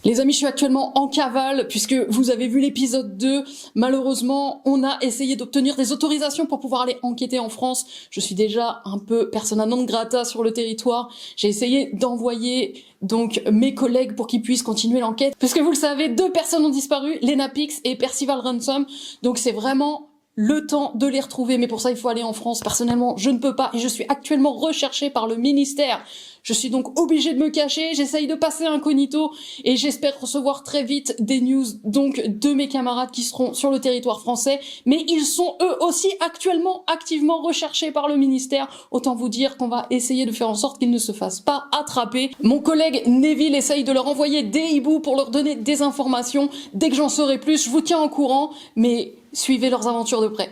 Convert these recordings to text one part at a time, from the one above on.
Les amis, je suis actuellement en cavale puisque vous avez vu l'épisode 2. Malheureusement, on a essayé d'obtenir des autorisations pour pouvoir aller enquêter en France. Je suis déjà un peu persona non grata sur le territoire. J'ai essayé d'envoyer donc mes collègues pour qu'ils puissent continuer l'enquête. Puisque vous le savez, 2 personnes ont disparu, Lena Pix et Percival Ransom. Donc c'est vraiment le temps de les retrouver, mais pour ça il faut aller en France. Personnellement, je ne peux pas et je suis actuellement recherchée par le ministère. Je suis donc obligée de me cacher, j'essaye de passer incognito et j'espère recevoir très vite des news donc de mes camarades qui seront sur le territoire français, mais ils sont eux aussi actuellement activement recherchés par le ministère. Autant vous dire qu'on va essayer de faire en sorte qu'ils ne se fassent pas attraper. Mon collègue Neville essaye de leur envoyer des hiboux pour leur donner des informations. Dès que j'en saurai plus, je vous tiens au courant, mais suivez leurs aventures de près.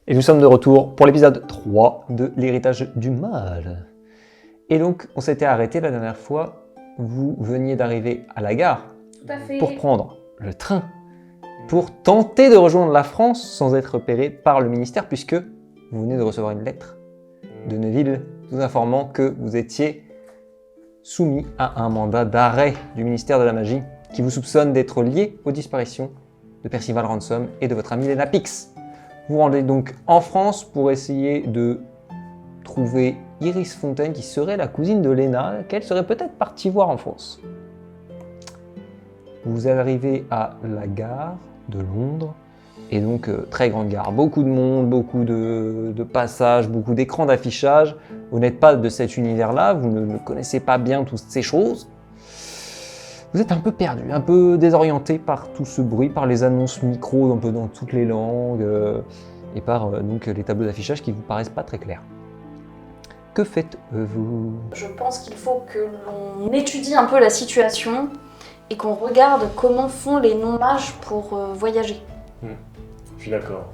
Et nous sommes de retour pour l'épisode 3 de l'héritage du mal. Et donc, on s'était arrêté la dernière fois, vous veniez d'arriver à la gare pour prendre le train, pour tenter de rejoindre la France sans être repéré par le ministère, puisque vous venez de recevoir une lettre de Neville vous informant que vous étiez soumis à un mandat d'arrêt du ministère de la Magie qui vous soupçonne d'être lié aux disparitions de Percival Ransom et de votre amie Lena Pix. Vous rendez donc en France pour essayer de trouver Iris Fontaine, qui serait la cousine de Lena, qu'elle serait peut-être partie voir en France. Vous arrivez à la gare de Londres, et donc très grande gare, beaucoup de monde, beaucoup de passages, beaucoup d'écrans d'affichage. Vous n'êtes pas de cet univers-là, vous ne connaissez pas bien toutes ces choses. Vous êtes un peu perdu, un peu désorienté par tout ce bruit, par les annonces micro un peu dans toutes les langues, et par donc les tableaux d'affichage qui vous paraissent pas très clairs. Que faites-vous ? Je pense qu'il faut que l'on étudie un peu la situation et qu'on regarde comment font les non-mages pour voyager. Je suis d'accord.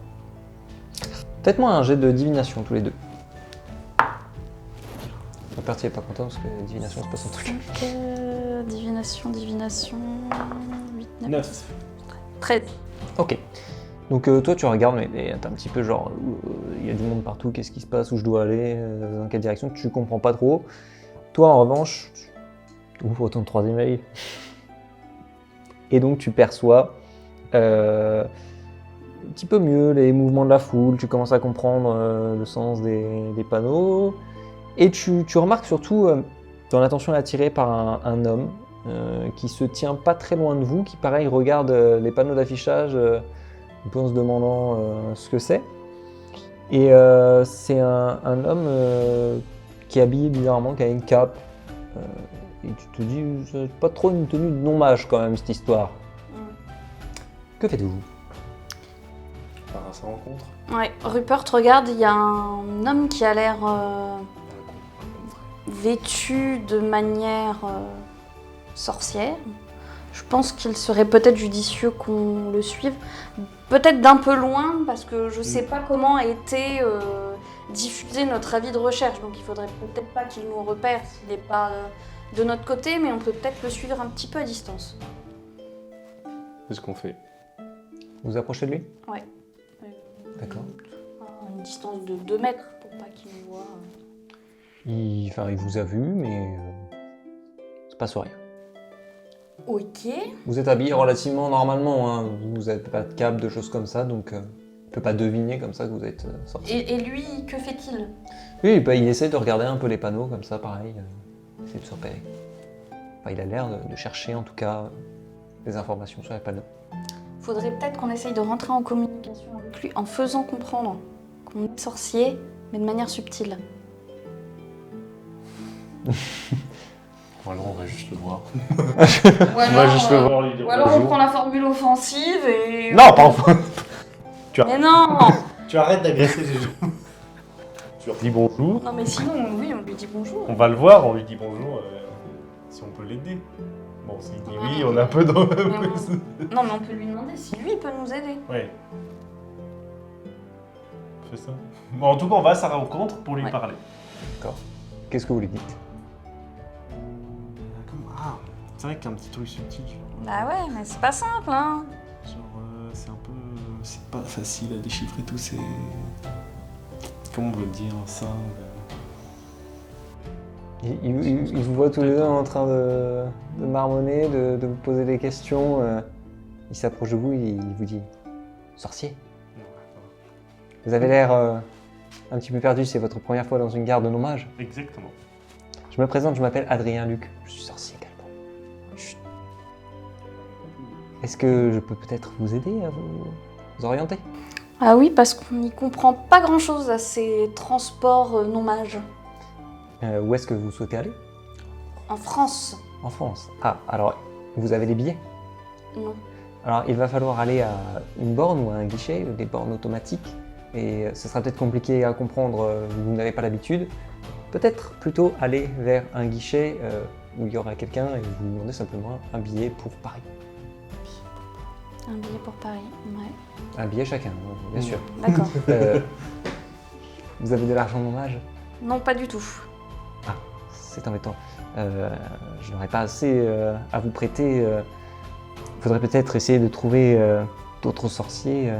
Faites-moi un jet de divination tous les deux. La partie est pas content parce que divination c'est pas son truc. Divination, 8, 9. 13. Ok. Donc toi tu regardes mais t'es un petit peu genre il y a du monde partout, qu'est-ce qui se passe, où je dois aller, dans quelle direction, tu comprends pas trop. Toi en revanche, tu ouvres ton troisième œil et donc tu perçois un petit peu mieux les mouvements de la foule, tu commences à comprendre le sens des panneaux et tu remarques surtout ton attention est attirée par un homme qui se tient pas très loin de vous, qui pareil regarde les panneaux d'affichage un peu en se demandant ce que c'est. Et c'est un homme qui est habillé bizarrement, qui a une cape. Et tu te dis, c'est pas trop une tenue de non-mage quand même cette histoire. Que faites-vous ? Par à sa rencontre. Ouais, Rupert, regarde, il y a un homme qui a l'air vêtu de manière sorcière. Je pense qu'il serait peut-être judicieux qu'on le suive, peut-être d'un peu loin, parce que je sais pas comment a été diffusé notre avis de recherche, donc il faudrait peut-être pas qu'il nous repère s'il n'est pas de notre côté, mais on peut peut-être le suivre un petit peu à distance. C'est ce qu'on fait. Vous approchez de lui ? Ouais. D'accord. À une distance de 2 mètres, pour pas qu'il nous voit. Il vous a vu, mais c'est pas rien. Ok. Vous êtes habillé relativement normalement, hein. Vous n'avez pas de cape, de choses comme ça, donc on ne peut pas deviner comme ça que vous êtes sorti. Et lui, que fait-il ? Oui, bah, il essaie de regarder un peu les panneaux comme ça, pareil, il essaie de se repérer. Enfin, il a l'air de chercher en tout cas des informations sur les panneaux. Faudrait peut-être qu'on essaye de rentrer en communication avec lui en faisant comprendre qu'on est sorcier, mais de manière subtile. Alors on va juste le voir. Ou On va juste le voir, lui dire ou alors on bonjour. prend la formule offensive et... Non, pas enfin. Mais non. Tu arrêtes d'agresser les gens. Tu leur dis bonjour. Non mais sinon, oui, on lui dit bonjour. On va le voir, on lui dit bonjour. Si on peut l'aider. Bon, s'il dit oui, on est un peu dans... Non mais on peut lui demander si lui il peut nous aider. Ouais. Fais ça. Bon, en tout cas, on va à sa rencontre pour lui Ouais. parler. Qu'est-ce que vous lui dites? Ah, c'est vrai qu'il y a un petit truc subtil. Bah ouais, mais c'est pas simple, hein. Genre, c'est un peu... C'est pas facile à déchiffrer tout, c'est... Comment on veut dire ça Il vous voit tous les deux en train de marmonner, de vous poser des questions. Il s'approche de vous et il vous dit « Sorcier ?» Vous avez l'air un petit peu perdu, c'est votre première fois dans une garde de mages. Exactement. Je me présente, je m'appelle Adrien Luc. Je suis sorcier également. Chut. Est-ce que je peux peut-être vous aider à vous orienter? Ah oui, parce qu'on n'y comprend pas grand-chose à ces transports non mages. Où est-ce que vous souhaitez aller? En France, En France. Ah, alors, vous avez des billets? non. Alors, il va falloir aller à une borne ou à un guichet, des bornes automatiques. Et ce sera peut-être compliqué à comprendre, vous n'avez pas l'habitude. Peut-être plutôt aller vers un guichet où il y aura quelqu'un et vous demandez simplement un billet pour Paris. Un billet pour Paris, ouais. Un billet chacun, bien sûr. D'accord. Vous avez de l'argent de mage? Non, pas du tout. Ah, c'est embêtant. Je n'aurais pas assez à vous prêter. Il faudrait peut-être essayer de trouver d'autres sorciers,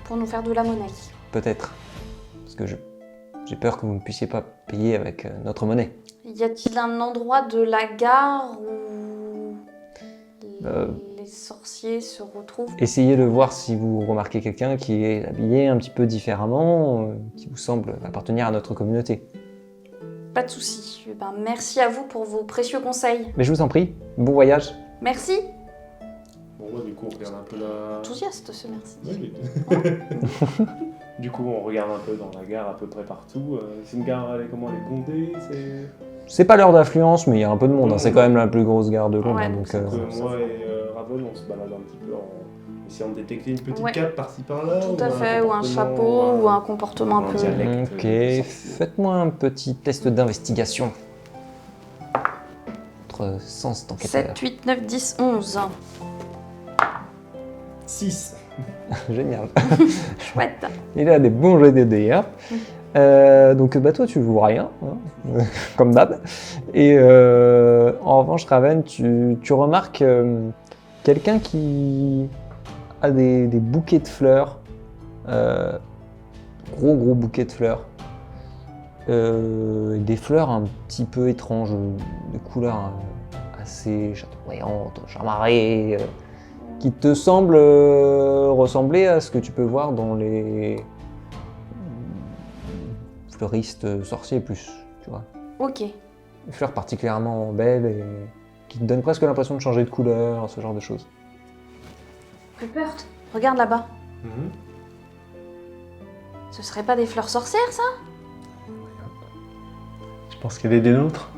Pour nous faire de la monnaie. peut-être. Parce que j'ai peur que vous ne puissiez pas payer avec notre monnaie. Y a-t-il un endroit de la gare où les sorciers se retrouvent? Essayez de voir si vous remarquez quelqu'un qui est habillé un petit peu différemment, qui vous semble appartenir à notre communauté. Pas de souci. Eh ben, merci à vous pour vos précieux conseils. Mais je vous en prie, bon voyage. Merci. Bon, ouais, du coup, on regarde un peu la... Enthousiaste ce merci. Oui, du coup, on regarde un peu dans la gare, à peu près partout. C'est une gare, elle est comment? Elle est bondée, c'est... C'est pas l'heure d'affluence, mais il y a un peu de monde. Hein. C'est quand même la plus grosse gare de Londres. Ouais, donc, c'est Moi et Raven, on se balade un petit peu en essayant de détecter une petite Ouais. cape par-ci par-là. Tout à fait, ou un chapeau, ou un comportement un peu... dialecte. Ok, faites-moi un petit test d'investigation. Votre sens d'enquêteur. 7, 8, 9, 10, 11. 6. Génial. Chouette. Il a des bons jets de dés. Hein. Donc bah, toi tu vois rien, hein, comme d'hab. Et en revanche Raven, tu remarques quelqu'un qui a des bouquets de fleurs. Gros bouquets de fleurs. Des fleurs un petit peu étranges, de couleurs assez chatoyantes, chamarrées, qui te semblent ressembler à ce que tu peux voir dans les fleuristes sorciers plus, tu vois. Ok. Des fleurs particulièrement belles et qui te donnent presque l'impression de changer de couleur, ce genre de choses. Rupert, regarde là-bas. Ce serait pas des fleurs sorcières, ça? Je pense qu'elle est des nôtres.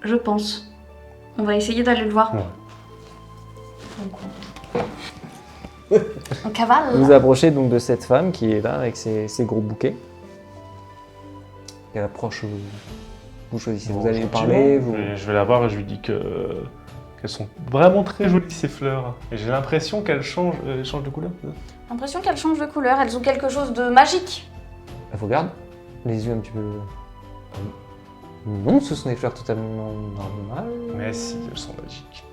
Je pense. On va essayer d'aller le voir. Ouais. On cavale. Vous vous approchez donc de cette femme qui est là avec ses gros bouquets. Elle approche, vous choisissez, vous allez lui parler, vous... Je vais la voir et je lui dis qu'elles sont vraiment très jolies ces fleurs. Et j'ai l'impression qu'elles changent de couleur. L'impression qu'elles changent de couleur. Elles ont quelque chose de magique. Elle vous regarde, les yeux un petit peu... Non, ce sont des fleurs totalement normales. Mais si, elles sont magiques.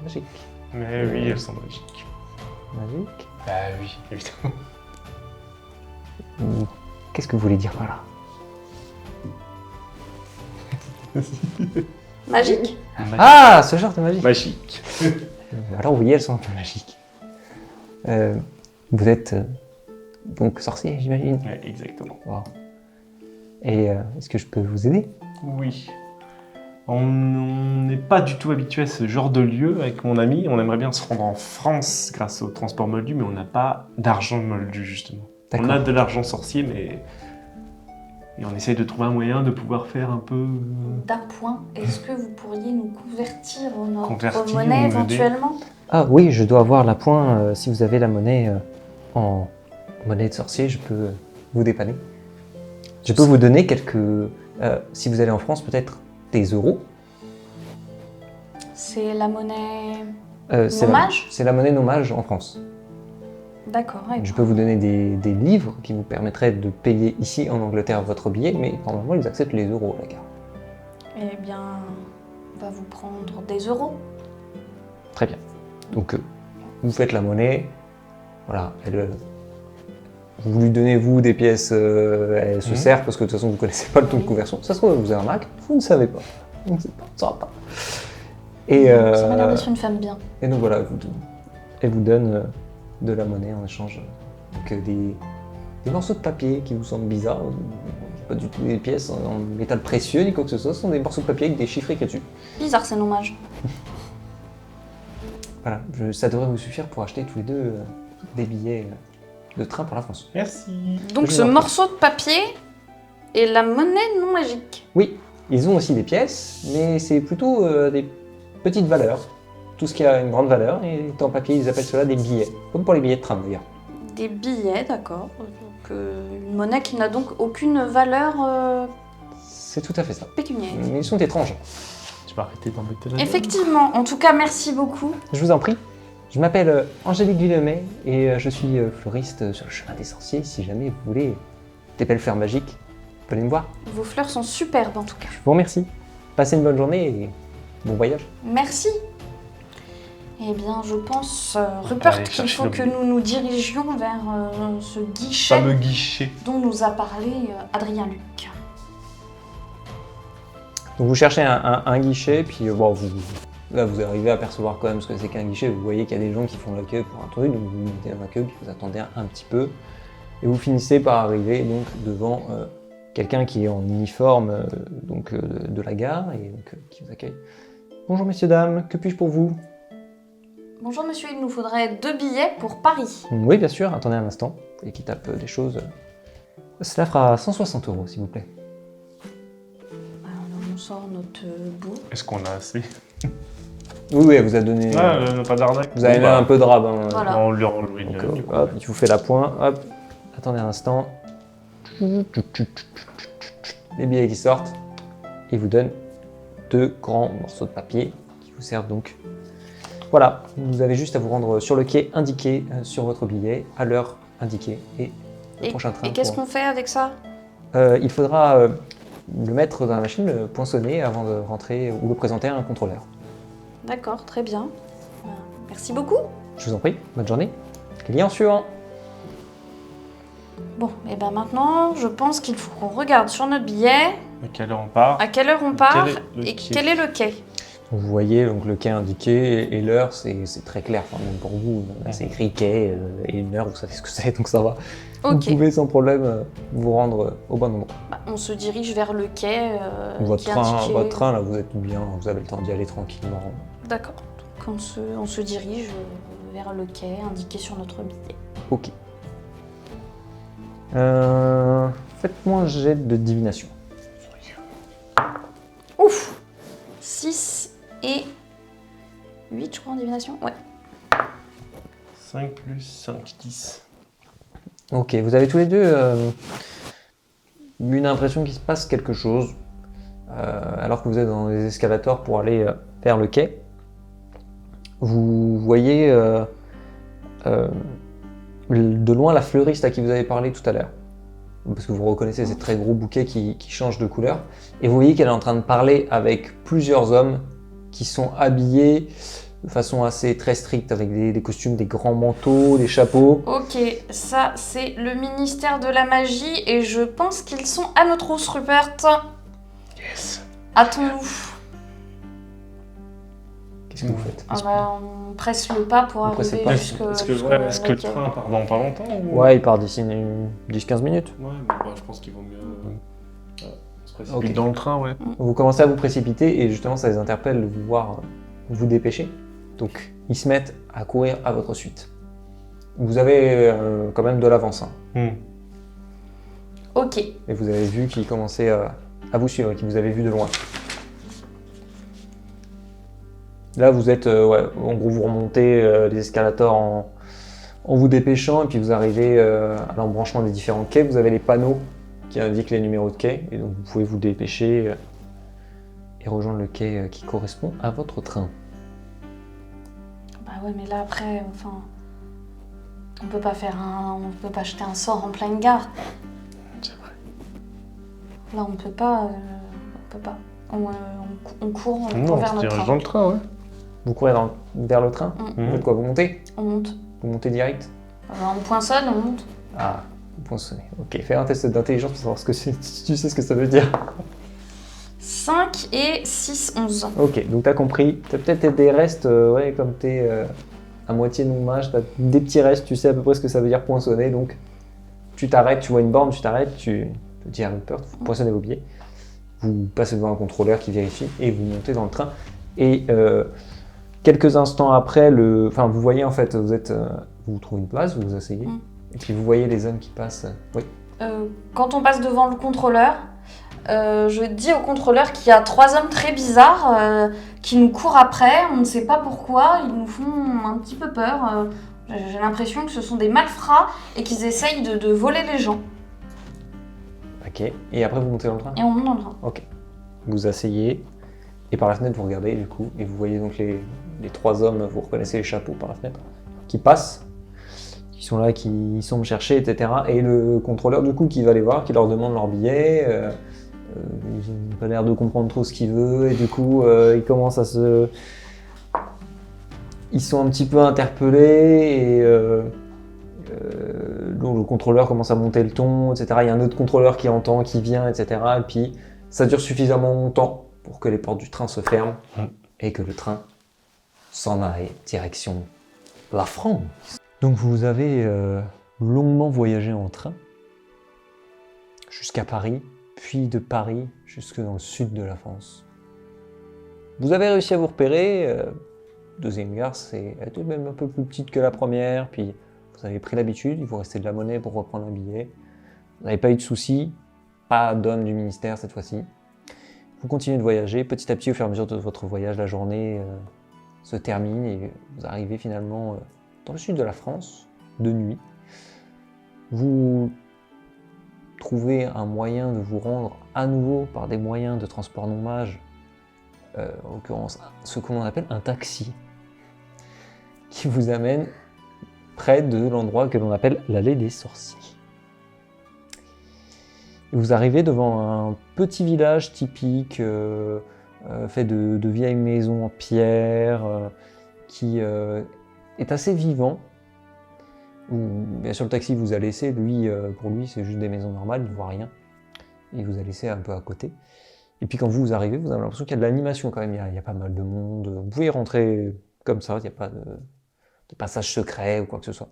Magique. Mais oui, elles sont magiques. Magique. Bah oui, évidemment. Qu'est-ce que vous voulez dire par là? Magique. Ah, ce genre de magie. Magique. Alors oui, elles sont un peu magiques. Vous êtes donc sorcier, j'imagine. Ouais, exactement. Wow. Et est-ce que je peux vous aider? Oui. On n'est pas du tout habitué à ce genre de lieu avec mon ami. On aimerait bien se rendre en France grâce au transport moldu, mais on n'a pas d'argent moldu, justement. On a de l'argent sorcier, mais Et on essaye de trouver un moyen de pouvoir faire un peu... D'appoint, est-ce que vous pourriez nous convertir notre Convertir, monnaie nous aider. éventuellement? Ah oui, je dois avoir la pointe. Si vous avez la monnaie en monnaie de sorcier, je peux vous dépanner. Je peux vous donner quelques... si vous allez en France, peut-être des euros. C'est la monnaie... C'est Nommage c'est la monnaie nommage en France. D'accord, ouais. Je peux vous donner des livres qui vous permettraient de payer ici en Angleterre votre billet, mais normalement ils acceptent les euros à la gare. Eh bien, on va vous prendre des euros. Très bien. Donc vous faites la monnaie, voilà, vous lui donnez vous des pièces, elle se sert parce que de toute façon vous ne connaissez pas le taux de conversion. Ça se trouve, elle vous arnaque, vous ne savez pas. On ne sait pas, on ne saura pas. Et, Ça m'a l'air d'être une femme bien. et donc voilà, elle vous donne de la monnaie en échange. Donc des morceaux de papier qui vous semblent bizarres, pas du tout des pièces en métal précieux ni quoi que ce soit, ce sont des morceaux de papier avec des chiffres écrits dessus. Bizarre ces nommages. Voilà, ça devrait vous suffire pour acheter tous les deux des billets de train pour la France. Merci. Donc Je ce vous en prie. morceau de papier est la monnaie non magique. Oui, ils ont aussi des pièces, mais c'est plutôt des petites valeurs. Tout ce qui a une grande valeur, et en papier, ils appellent cela des billets. Comme pour les billets de train d'ailleurs. Des billets, d'accord. Donc une monnaie qui n'a donc aucune valeur C'est tout à fait ça. pécuniaire. Mais ils sont étranges. Tu vas arrêter d'embêter la Effectivement, en tout cas, merci beaucoup. Je vous en prie. Je m'appelle Angélique Villemet et je suis fleuriste sur le chemin des sorciers. Si jamais vous voulez des belles fleurs magiques, venez me voir. Vos fleurs sont superbes en tout cas. Je vous remercie. Passez une bonne journée et bon voyage. Merci. Eh bien, je pense, Rupert, Allez, qu'il chercher faut le que billet. nous nous dirigions vers ce guichet fameux guichet. dont nous a parlé Adrien Luc. Donc vous cherchez un guichet, puis bon, là vous arrivez à percevoir quand même ce que c'est qu'un guichet. Vous voyez qu'il y a des gens qui font la queue pour un truc, donc vous vous mettez dans la queue, puis vous attendez un petit peu. Et vous finissez par arriver donc devant quelqu'un qui est en uniforme de la gare et donc, qui vous accueille. Bonjour messieurs, dames, que puis-je pour vous? Bonjour monsieur, il nous faudrait 2 billets pour Paris. Oui, bien sûr, attendez un instant. Et qui tape des choses. Cela fera 160 €, s'il vous plaît. Alors, on sort notre bourre. Est-ce qu'on a assez? Oui, elle vous a donné. Ah, pas d'arnaque. Vous avez Bon, même un peu de rab. Hein. Voilà. On lui rend Louis. Donc, hop, il vous fait la pointe. Hop, attendez un instant. Les billets qui sortent. Il vous donne 2 grands morceaux de papier qui vous servent donc. Voilà, vous avez juste à vous rendre sur le quai indiqué sur votre billet, à l'heure indiquée, et le prochain train. Et qu'est-ce qu'on fait avec ça? Il faudra le mettre dans la machine, le poinçonner avant de rentrer ou le présenter à un contrôleur. D'accord, très bien. Merci beaucoup. Je vous en prie, bonne journée. Client suivant. Bon, et ben maintenant, je pense qu'il faut qu'on regarde sur notre billet À quelle heure on part? à quelle heure on part Quel est le et quai quel est le quai. Vous voyez donc le quai indiqué et l'heure, c'est très clair, enfin, même pour vous. Là, c'est écrit quai et une heure, vous savez ce que c'est, donc ça va. Vous Ok, pouvez sans problème vous rendre au bon endroit. bah, on se dirige vers le quai Votre qui est train, indiqué. votre train, là, vous êtes bien, vous avez le temps d'y aller tranquillement. D'accord, donc on se dirige vers le quai indiqué sur notre billet. Ok. Faites-moi un jet de divination. Ouf 6 et 8, je crois, en divination. Ouais. 5 plus 5, 10. Ok, vous avez tous les deux une impression qu'il se passe quelque chose alors que vous êtes dans les escalators pour aller vers le quai. Vous voyez de loin la fleuriste à qui vous avez parlé tout à l'heure. Parce que vous reconnaissez ces très gros bouquets qui changent de couleur. Et vous voyez qu'elle est en train de parler avec plusieurs hommes qui sont habillés de façon assez très stricte, avec des costumes, des grands manteaux, des chapeaux. Ok, ça c'est le ministère de la magie et je pense qu'ils sont à nos trousses, Rupert. Yes. Hâtons-nous. Qu'est-ce que vous faites? On presse le pas pour Vous pressez arriver pas. jusque. Est-ce que, jusqu'au est-ce que le quai. train part dans pas longtemps ou... Ouais, il part d'ici 10-15 minutes. Ouais, mais bah, je pense qu'il vaut mieux se précipiter Ok. dans le train, ouais. Vous commencez à vous précipiter et justement ça les interpelle de vous voir vous dépêcher. Donc ils se mettent à courir à votre suite. Vous avez quand même de l'avance. Hein. Ok. Et vous avez vu qu'il commençait à vous suivre, qu'il vous avait vu de loin. Là, vous êtes, en gros, vous remontez les escalators en vous dépêchant, et puis vous arrivez à l'embranchement des différents quais. Vous avez les panneaux qui indiquent les numéros de quai, et donc vous pouvez vous dépêcher et rejoindre le quai qui correspond à votre train. Bah ouais, mais là après, enfin, on peut pas jeter un sort en pleine gare. C'est vrai. Là, on peut pas. On court, on Non, court on vers se notre dirige train. dans le train, ouais. Vous courez vers le train. Mm. Vous faites quoi? Vous montez? On monte. Vous montez direct? On poinçonne, on monte. Ah, vous poinçonnez. Ok, fais un test d'intelligence pour savoir si tu sais ce que ça veut dire. 5 et 6, 11. Ok, donc t'as compris. T'as peut-être des restes, comme t'es à moitié non-mage, t'as des petits restes, tu sais à peu près ce que ça veut dire poinçonner, donc tu t'arrêtes, tu vois une borne, tu t'arrêtes, tu dis à Rupert, vous poinçonnez vos billets, vous passez devant un contrôleur qui vérifie et vous montez dans le train. Et quelques instants après, vous voyez en fait, vous trouvez une place, vous vous asseyez, et puis vous voyez les hommes qui passent. Oui. Quand on passe devant le contrôleur, je dis au contrôleur qu'il y a 3 hommes très bizarres qui nous courent après, on ne sait pas pourquoi, ils nous font un petit peu peur. J'ai l'impression que ce sont des malfrats et qu'ils essayent de voler les gens. Ok, et après vous montez dans le train? Et on monte dans le train. Ok. Vous vous asseyez, et par la fenêtre vous regardez du coup, et vous voyez donc les 3 hommes, vous reconnaissez les chapeaux par la fenêtre, qui passent, qui sont là, qui sont chercher, etc. Et le contrôleur du coup qui va les voir, qui leur demande leur billet, ils n'ont pas l'air de comprendre trop ce qu'il veut, et du coup ils commencent à se... Ils sont un petit peu interpellés, et donc le contrôleur commence à monter le ton, etc. Il y a un autre contrôleur qui entend, qui vient, etc. Et puis ça dure suffisamment longtemps pour que les portes du train se ferment et que le train s'en aille direction la France. Donc vous avez longuement voyagé en train jusqu'à Paris, puis de Paris jusque dans le sud de la France. Vous avez réussi à vous repérer. Deuxième gare, elle était même un peu plus petite que la première, puis vous avez pris l'habitude, il vous restait de la monnaie pour reprendre un billet. Vous n'avez pas eu de soucis, pas d'homme du ministère cette fois-ci. Vous continuez de voyager, petit à petit au fur et à mesure de votre voyage, la journée se termine et vous arrivez finalement dans le sud de la France, de nuit. Vous trouvez un moyen de vous rendre à nouveau par des moyens de transport non-mage, en l'occurrence ce que l'on appelle un taxi, qui vous amène près de l'endroit que l'on appelle l'allée des sorciers. Et vous arrivez devant un petit village typique, fait de vieilles maisons en pierre, qui est assez vivant. Bien sûr, le taxi vous a laissé, pour lui c'est juste des maisons normales, il ne voit rien. Il vous a laissé un peu à côté. Et puis quand vous arrivez, vous avez l'impression qu'il y a de l'animation quand même, il y a pas mal de monde. Vous pouvez y rentrer comme ça, il n'y a pas de passage secret ou quoi que ce soit.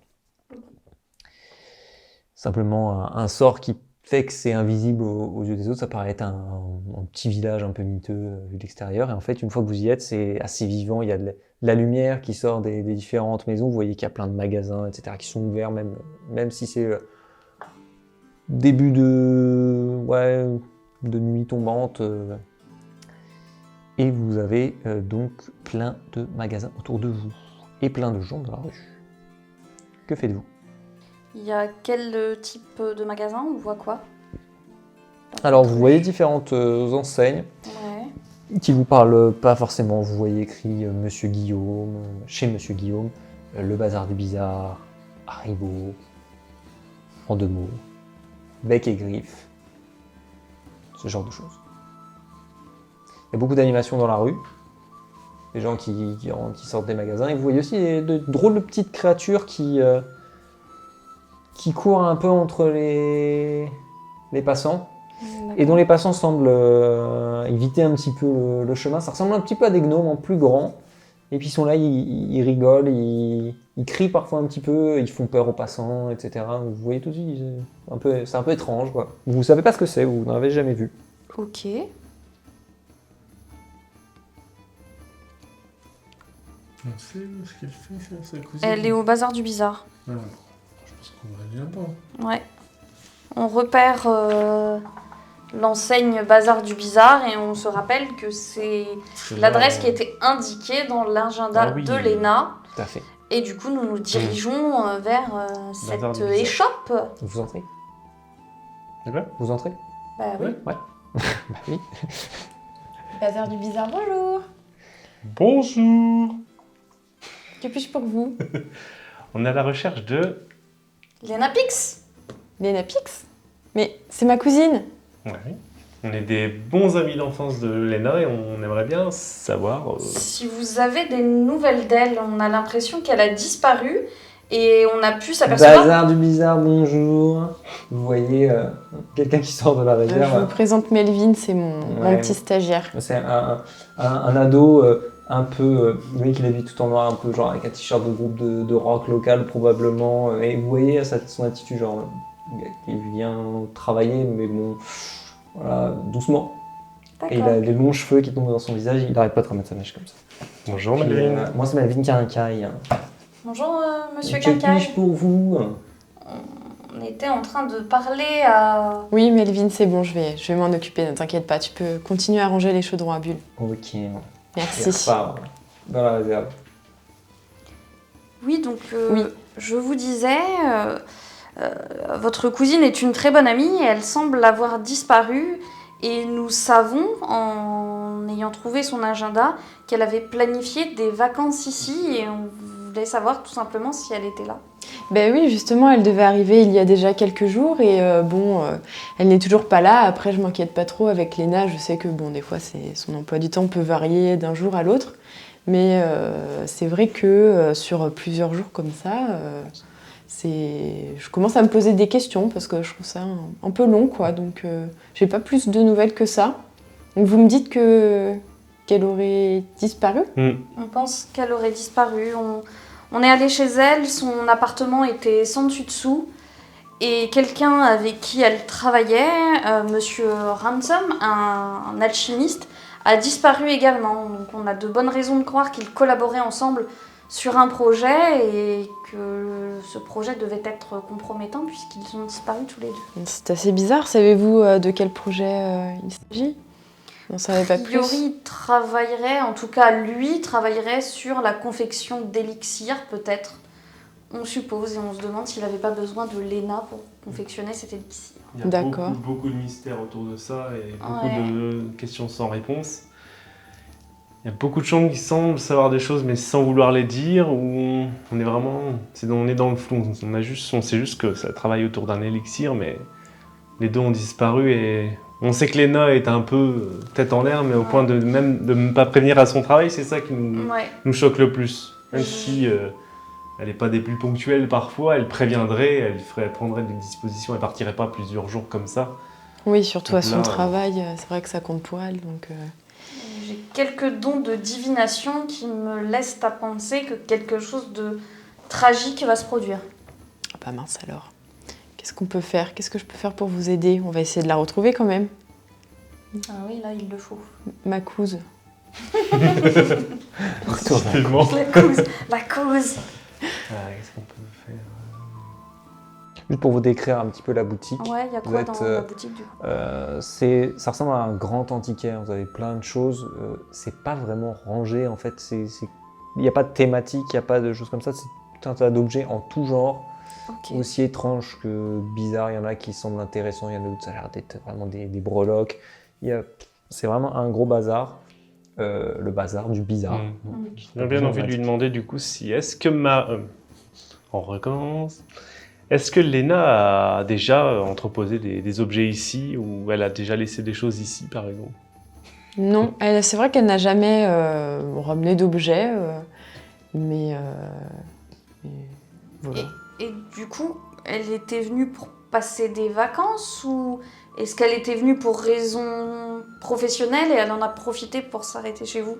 Simplement un sort qui fait que c'est invisible aux yeux des autres, ça paraît être un petit village un peu miteux vu de l'extérieur. Et en fait, une fois que vous y êtes, c'est assez vivant, il y a de la lumière qui sort des différentes maisons. Vous voyez qu'il y a plein de magasins, etc. qui sont ouverts, même si c'est début de nuit tombante. Et vous avez donc plein de magasins autour de vous et plein de gens dans la rue. Que faites-vous? Il y a quel type de magasin? On voit quoi? Alors vous voyez différentes enseignes qui vous parlent pas forcément. Vous voyez écrit Monsieur Guillaume, chez Monsieur Guillaume, le Bazar du Bizarre, Haribo, en 2 mots, Bec et Griffes, ce genre de choses. Il y a beaucoup d'animations dans la rue, des gens qui sortent des magasins, et vous voyez aussi de drôles de petites créatures qui courent un peu entre les passants, et dont les passants semblent éviter un petit peu le chemin. Ça ressemble un petit peu à des gnomes en plus grands, et puis ils sont là, ils rigolent, ils crient parfois un petit peu, ils font peur aux passants, etc. Vous voyez tout de suite, c'est un peu étrange, quoi. Vous savez pas ce que c'est, vous n'en avez jamais vu. Ok. On sait ce qu'elle fait, sa cousine. Elle est au bazar du bizarre. Ah, je pense qu'on va aller là-bas. Ouais. On repère l'enseigne Bazar du Bizarre et on se rappelle que c'est l'adresse qui était indiquée dans l'agenda Ah oui. de Léna. Tout à fait. Et du coup, nous nous dirigeons vers Bazar cette du Bizarre. échoppe. Vous entrez? C'est quoi? Vous entrez? Bah oui. Bah oui. Bazar du Bizarre, bonjour. Bonjour. Que puis-je pour vous? On est à la recherche de... Léna Pix. Léna Pix? Mais c'est ma cousine. Ouais. On est des bons amis d'enfance de Léna et on aimerait bien savoir... Si vous avez des nouvelles d'elle, on a l'impression qu'elle a disparu et on a pu s'apercevoir. Bazar du Bizarre, bonjour. Vous voyez quelqu'un qui sort de la Je réserve. vous présente Melvin, c'est mon Ouais. petit stagiaire. C'est un ado un peu, vous voyez qu'il habille tout en noir, un peu genre avec un t-shirt de groupe de rock local probablement. Et vous voyez son attitude, genre, le gars qui vient travailler, mais bon, voilà, doucement. Et il D'accord. a des longs cheveux qui tombent dans son visage, il n'arrête pas de remettre sa mèche comme ça. Bonjour Puis, Melvin. moi c'est Melvin Quincaille. Bonjour, monsieur Que Quincaille. puis-je pour vous? On était en train de parler à. Oui, Melvin, c'est bon, je vais m'en occuper, ne t'inquiète pas. Tu peux continuer à ranger les chaudrons à bulles. Ok, il Merci. repart dans la réserve. Oui, donc Oui. je vous disais, votre cousine est une très bonne amie et elle semble avoir disparu. Et nous savons, en ayant trouvé son agenda, qu'elle avait planifié des vacances ici et on voulait savoir tout simplement si elle était là. Ben oui, justement, elle devait arriver il y a déjà quelques jours et elle n'est toujours pas là. Après, je m'inquiète pas trop avec Léna. Je sais que bon, des fois, son emploi du temps peut varier d'un jour à l'autre. Mais c'est vrai que sur plusieurs jours comme ça, je commence à me poser des questions parce que je trouve ça un peu long, quoi. Donc, j'ai pas plus de nouvelles que ça. Donc, vous me dites qu'elle aurait disparu? On pense qu'elle aurait disparu. On est allé chez elle, son appartement était sans dessus-dessous. Et quelqu'un avec qui elle travaillait, monsieur Ransom, un alchimiste, a disparu également. Donc on a de bonnes raisons de croire qu'ils collaboraient ensemble sur un projet et que ce projet devait être compromettant puisqu'ils ont disparu tous les deux. C'est assez bizarre. Savez-vous de quel projet il s'agit? On savait pas A priori, plus. il travaillerait, en tout cas lui, travaillerait sur la confection d'élixirs peut-être. On suppose et on se demande s'il n'avait pas besoin de Léna pour confectionner cet élixir. Il y a D'accord. beaucoup de mystères autour de ça et beaucoup Ouais. de questions sans réponse. Il y a beaucoup de gens qui semblent savoir des choses mais sans vouloir les dire, ou on est vraiment... on est dans le flou, on sait juste que ça travaille autour d'un élixir, mais les deux ont disparu et on sait que Léna est un peu tête en l'air, mais au Ouais. point de même de ne pas prévenir à son travail, c'est ça qui Ouais. nous choque le plus. Même Mhm. si elle n'est pas des plus ponctuelles parfois, elle préviendrait, elle prendrait des dispositions, elle partirait pas plusieurs jours comme ça. Oui, surtout à Donc son là, travail, c'est vrai que ça compte pour elle. Donc, J'ai quelques dons de divination qui me laissent à penser que quelque chose de tragique va se produire. ah bah mince alors. Qu'est-ce qu'on peut faire? Qu'est-ce que je peux faire pour vous aider? On va essayer de la retrouver quand même. Ah oui, là, il le faut. Ma couse. Effectivement. La cause, la cause. Qu'est-ce qu'on peut faire? Juste pour vous décrire un petit peu la boutique. Ouais, il y a Vous quoi êtes, dans la boutique du coup? Ça ressemble à un grand antiquaire, vous avez plein de choses, c'est pas vraiment rangé en fait, il n'y a pas de thématique, il n'y a pas de choses comme ça, c'est tout un tas d'objets en tout genre, Ok. aussi étranges que bizarres, il y en a qui semblent intéressants, il y en a d'autres ça a l'air d'être vraiment des breloques, c'est vraiment un gros bazar, le bazar du bizarre. J'ai bien envie de lui demander du coup si est-ce que on recommence. Est-ce que Léna a déjà entreposé des objets ici ou elle a déjà laissé des choses ici par exemple? Non, c'est vrai qu'elle n'a jamais ramené d'objets, mais voilà. Et du coup, elle était venue pour passer des vacances ou est-ce qu'elle était venue pour raison professionnelle et elle en a profité pour s'arrêter chez vous?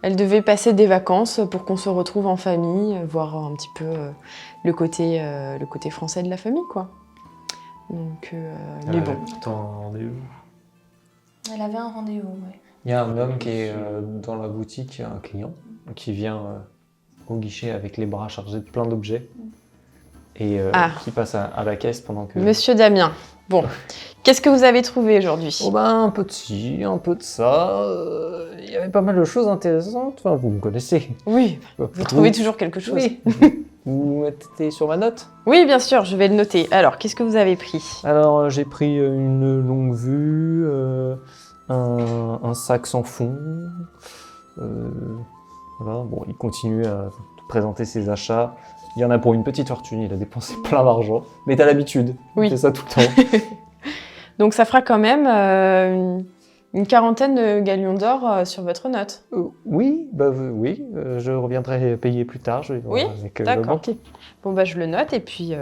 Elle devait passer des vacances pour qu'on se retrouve en famille, voir un petit peu le côté français de la famille, quoi. Donc, mais bon. Pourtant, rendez-vous. Elle avait un rendez-vous, ouais. Il y a un homme qui est dans la boutique, un client, qui vient au guichet avec les bras chargés de plein d'objets. et Ah. qui passe à la caisse pendant que... Monsieur Damien, bon, qu'est-ce que vous avez trouvé aujourd'hui? Oh ben, un peu de ci, un peu de ça. Il y avait pas mal de choses intéressantes. Enfin, vous me connaissez. Oui, vous trouvez toujours quelque chose. Oui. Vous mettez sur ma note? Oui, bien sûr, je vais le noter. Alors, qu'est-ce que vous avez pris? Alors, j'ai pris une longue vue, un sac sans fond. Voilà, bon, il continue à te présenter ses achats. Il y en a pour une petite fortune, il a dépensé plein d'argent. Mais t'as l'habitude, Oui. il fait ça tout le temps. Donc, ça fera quand même une quarantaine de galions d'or sur votre note. Oui, je reviendrai payer plus tard. Je vais voir Oui, avec le d'accord. banquier. Bon, bah, je le note et puis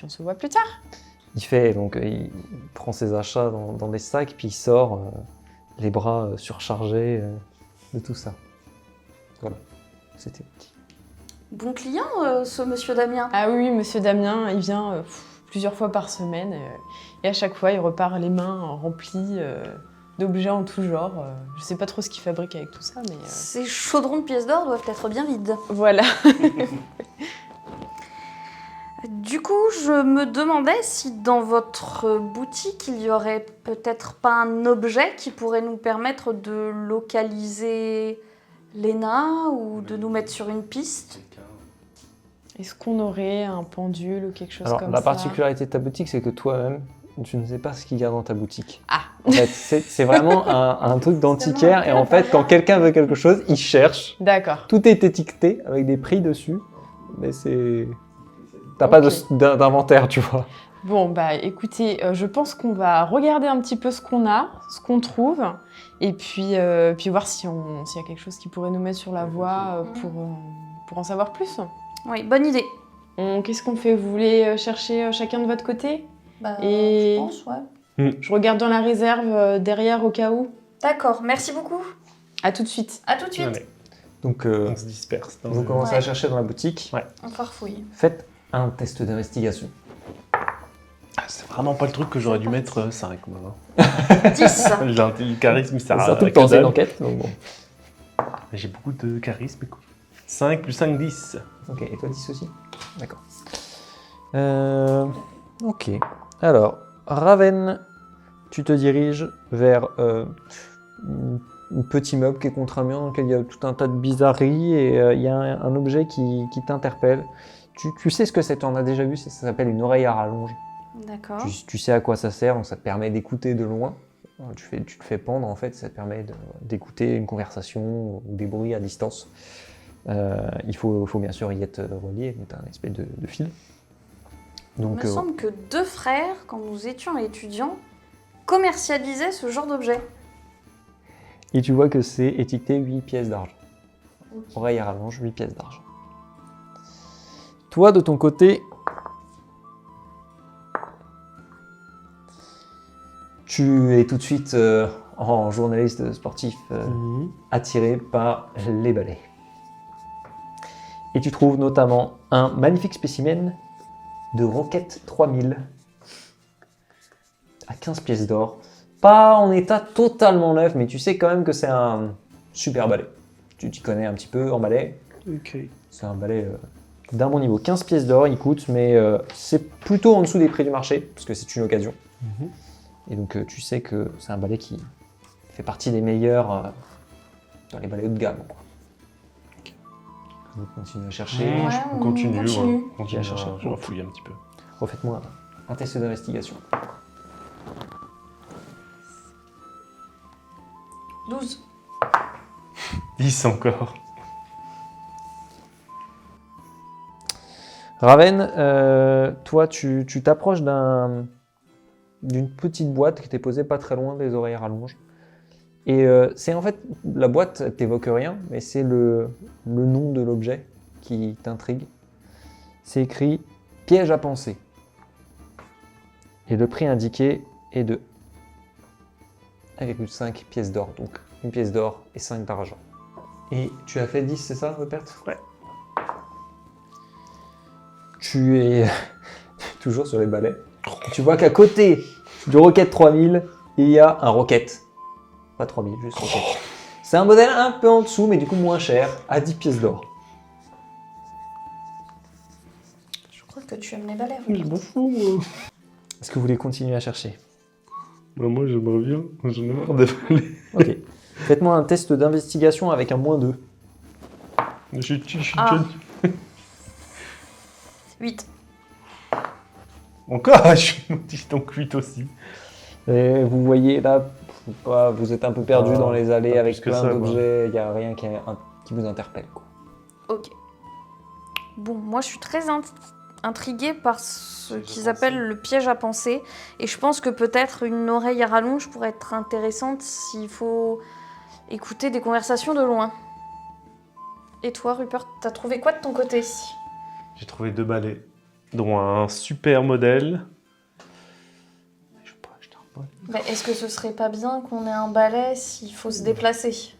on se voit plus tard. Il prend ses achats dans des sacs, puis il sort les bras surchargés de tout ça. Voilà, c'était petit. Bon client, ce monsieur Damien. Ah oui, monsieur Damien, il vient plusieurs fois par semaine et à chaque fois, il repart les mains remplies d'objets en tout genre. Je sais pas trop ce qu'il fabrique avec tout ça, mais Ces chaudrons de pièces d'or doivent être bien vides. voilà. Du coup, je me demandais si dans votre boutique, il y aurait peut-être pas un objet qui pourrait nous permettre de localiser Léna ou de nous mettre sur une piste. Est-ce qu'on aurait un pendule ou quelque chose Alors, comme la ça? particularité de ta boutique, c'est que toi-même, tu ne sais pas ce qu'il y a dans ta boutique. Ah. En fait, c'est vraiment un truc d'antiquaire, et en fait, quand quelqu'un veut quelque chose, il cherche. D'accord. Tout est étiqueté avec des prix dessus, mais c'est... T'as Ok. pas d'inventaire, tu vois. Bon, bah écoutez, je pense qu'on va regarder un petit peu ce qu'on a, ce qu'on trouve, et puis voir s'il y a quelque chose qui pourrait nous mettre sur la voie pour en savoir plus. Oui, bonne idée. Qu'est-ce qu'on fait? Vous voulez chercher chacun de votre côté? Bah, Et- je pense, ouais. Je regarde dans la réserve derrière au cas où. D'accord, merci beaucoup. À tout de suite. À tout de suite. Allez, Donc, on se disperse. dans vous le- commencez à Ouais. chercher dans la boutique. Ouais. On farfouille. Faites un test d'investigation. Ah, c'est vraiment pas le truc que j'aurais dû mettre 5. Hein. 10. Le charisme, ça C'est sert surtout à que t'en que faisais une dalle. enquête, donc bon. J'ai beaucoup de charisme. 5 plus 5, 10. Ok, et toi 10 aussi? D'accord. Ok. Alors, Raven, tu te diriges vers un petit meuble qui est contre un mur dans lequel il y a tout un tas de bizarreries et il y a un objet qui t'interpelle. Tu sais ce que c'est, tu en as déjà vu, ça s'appelle une oreille à rallonge. D'accord. Tu sais à quoi ça sert, donc ça te permet d'écouter de loin. Tu te fais pendre en fait, ça te permet d'écouter une conversation ou des bruits à distance. Il faut bien sûr y être relié, donc tu as un espèce de fil. Il Donc, me semble que 2 frères, quand nous étions étudiants, commercialisaient ce genre d'objet. et tu vois que c'est étiqueté 8 pièces d'argent. Oreille à rallonge, 8 pièces d'argent. Toi, de ton côté, tu es tout de suite en journaliste sportif attiré par les balais. Et tu trouves notamment un magnifique spécimen de Roquette 3000 à 15 pièces d'or. Pas en état totalement neuf, mais tu sais quand même que c'est un super balai. Tu t'y connais un petit peu en balai. Ok. C'est un balai d'un bon niveau. 15 pièces d'or, il coûte, mais c'est plutôt en dessous des prix du marché, parce que c'est une occasion. Et donc tu sais que c'est un balai qui fait partie des meilleurs dans les balais haut de gamme. Quoi. Vous continuez à chercher. Ouais, on on continue. continue. Ouais. On continue à chercher. Je refouille un petit peu. Refaites-moi un test d'investigation. 12. 10 encore. Raven, toi, tu t'approches d'une petite boîte qui était posée pas très loin des oreilles à rallonge. Et c'est en fait, la boîte elle t'évoque rien, mais c'est le nom de l'objet qui t'intrigue. C'est écrit « Piège à penser ». Et le prix indiqué est de 1,5 pièces d'or, donc une pièce d'or et 5 d'argent. Et tu as fait 10, c'est ça, Rupert? Ouais. Tu es toujours sur les balais. Tu vois qu'à côté du Roquette 3000, il y a un Roquette. Pas 3000, juste Roquette. C'est un modèle un peu en dessous, mais du coup moins cher, à 10 pièces d'or. Je crois que tu aimes les balais. Je Rupert. m'en fous, moi. Est-ce que vous voulez continuer à chercher? Bah, moi, j'aimerais bien. J'en ai marre des balais. Ok. Faites-moi un test d'investigation avec un -2. Je suis Ah. déjà... 8. Encore, je suis maudit, donc 8 aussi. Et vous voyez là, vous êtes un peu perdu Ah, dans les allées pas avec plus que plein ça, d'objets, il n'y a rien qui vous interpelle, quoi. Ok. Bon, moi je suis très intriguée par ce Piège à qu'ils penser. appellent le piège à penser. Et je pense que peut-être une oreille à rallonge pourrait être intéressante s'il faut écouter des conversations de loin. Et toi, Rupert, t'as trouvé quoi de ton côté? J'ai trouvé 2 balais, dont un super modèle. Je vais pas acheter un balai. Bah, est-ce que ce serait pas bien qu'on ait un balai s'il faut se déplacer?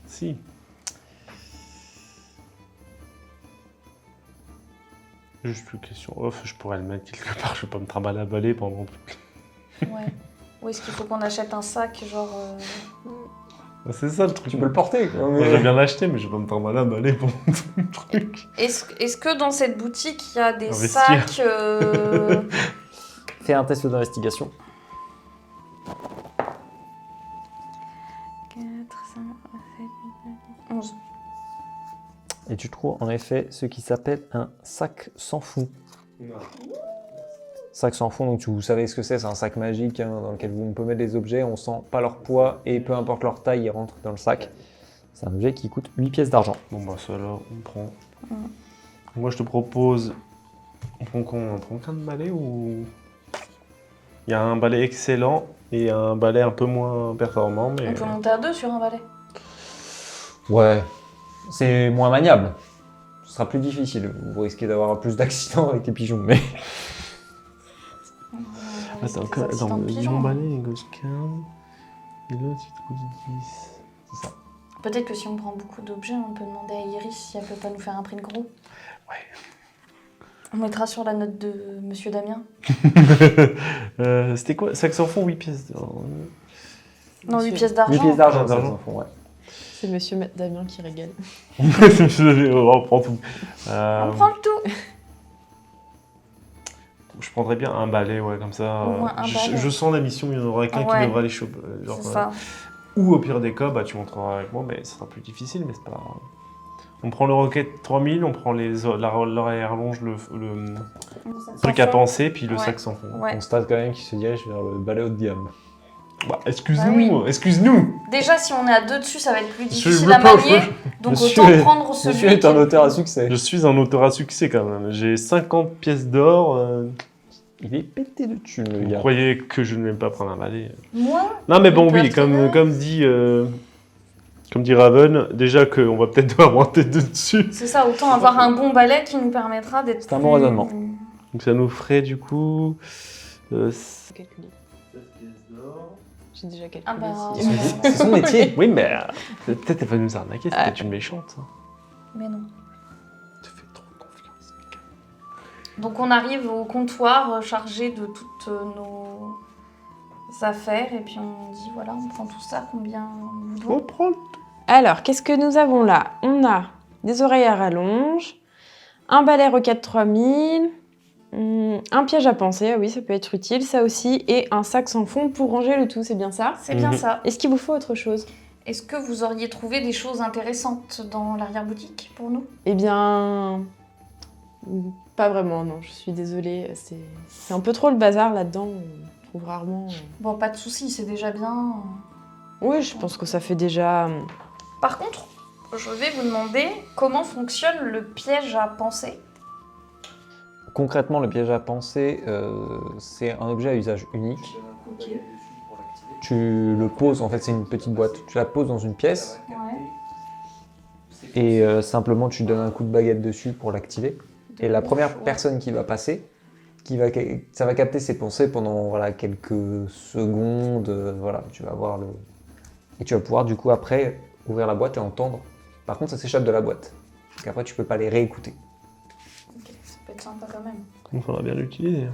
Si. Juste une question off, je pourrais le mettre quelque part, je vais pas me trimballer à balai pendant... Ouais. Ou est-ce qu'il faut qu'on achète un sac, genre... Ah, c'est ça le truc. Tu peux le porter, quoi. Moi, j'aime bien l'acheter, mais je vais pas me trimballer à balai pour mon truc. Est-ce que dans cette boutique, il y a des Investir. sacs... Fais un test d'investigation. 4, 5, 7, 8, 11. Et tu trouves en effet ce qui s'appelle un sac sans fond. Sac sans fond, donc vous savez ce que c'est un sac magique hein, dans lequel on peut mettre des objets, on sent pas leur poids et peu importe leur taille, ils rentrent dans le sac. C'est un objet qui coûte 8 pièces d'argent. Bon bah ça là, on prend. Moi je te propose... On prend quoi? On prend qu'un balai ou... Il y a un balai excellent et un balai un peu moins performant, mais... On peut monter à 2 sur un balai. Ouais, c'est moins maniable. Ce sera plus difficile, vous risquez d'avoir plus d'accidents avec les pigeons, mais... Attends, mon balai il coûte 15 et l'autre il te coûte 10. C'est ça. Peut-être que si on prend beaucoup d'objets, on peut demander à Iris si elle peut pas nous faire un prix de gros. Ouais. On mettra sur la note de Monsieur Damien. C'était quoi? Sac sans fond, 8 pièces d'or. Non, 8 Monsieur- pièces 8 d'argent. pièces d'argent, Ah, ça, d'argent. en fond, ouais. C'est monsieur Damien qui régale. On prend tout. On prend le tout. Je prendrais bien un balai, ouais, comme ça. Au moins un balai. Je sens la mission, il y en aura qu'un Ouais. qui devra les choper. C'est ça. Ou au pire des cas, bah, tu montreras avec moi, mais ce sera plus difficile, mais c'est pas grave. On prend le Rocket 3000, on prend l'oreille à rallonge, le truc à penser, puis le Ouais. sac sans fond. Ouais. On constate quand même qu'il se dirige vers le balai haut de gamme. Bah, excuse-nous, Bah oui. excuse-nous. Déjà, si on est à 2 dessus, ça va être plus Je difficile veux à pas, manier. Donc Monsieur autant est- prendre celui Monsieur est un qui- auteur à succès. Je suis un auteur à succès quand même. J'ai 50 pièces d'or. Il est pété de thunes, le Vous gars. croyez que je ne vais pas prendre un balai? Moi, Non, mais bon, On peut oui, obtenir. comme dit Raven, déjà qu'on va peut-être devoir monter dessus. c'est ça, autant avoir un bon balai qui nous permettra d'être. C'est un bon raisonnement. Donc ça nous ferait du coup. Faut calculer. J'ai déjà calculé. Ah bah, si. C'est son métier. Oui, mais peut-être elle va nous arnaquer, c'est peut-être une méchante. hein. Mais non. Tu fais trop confiance. Donc on arrive au comptoir chargé de toutes nos affaires et puis on dit voilà, on prend tout ça, combien nous On doit. prend le Alors, qu'est-ce que nous avons là? On a des oreilles à rallonge, un balai Rocket 3000, un piège à penser, ah oui, ça peut être utile, ça aussi, et un sac sans fond pour ranger le tout, c'est bien ça? C'est bien Mhm. ça. Est-ce qu'il vous faut autre chose? Est-ce que vous auriez trouvé des choses intéressantes dans l'arrière-boutique pour nous? Eh bien... Pas vraiment, non, je suis désolée, c'est un peu trop le bazar là-dedans, on trouve rarement... Bon, pas de soucis, c'est déjà bien. Oui, je pense que ça fait déjà... Par contre, je vais vous demander comment fonctionne le piège à penser. Concrètement, le piège à penser, c'est un objet à usage unique. Tu le poses, en fait, c'est une petite boîte. Tu la poses dans une pièce Ouais. et simplement tu donnes un coup de baguette dessus pour l'activer. Et la première personne qui va passer, ça va capter ses pensées pendant voilà, quelques secondes. Voilà, tu vas voir et tu vas pouvoir du coup après ouvrir la boîte et entendre. Par contre, ça s'échappe de la boîte. Donc après, tu peux pas les réécouter. Ok, ça peut être sympa quand même. Il faudra bien l'utiliser.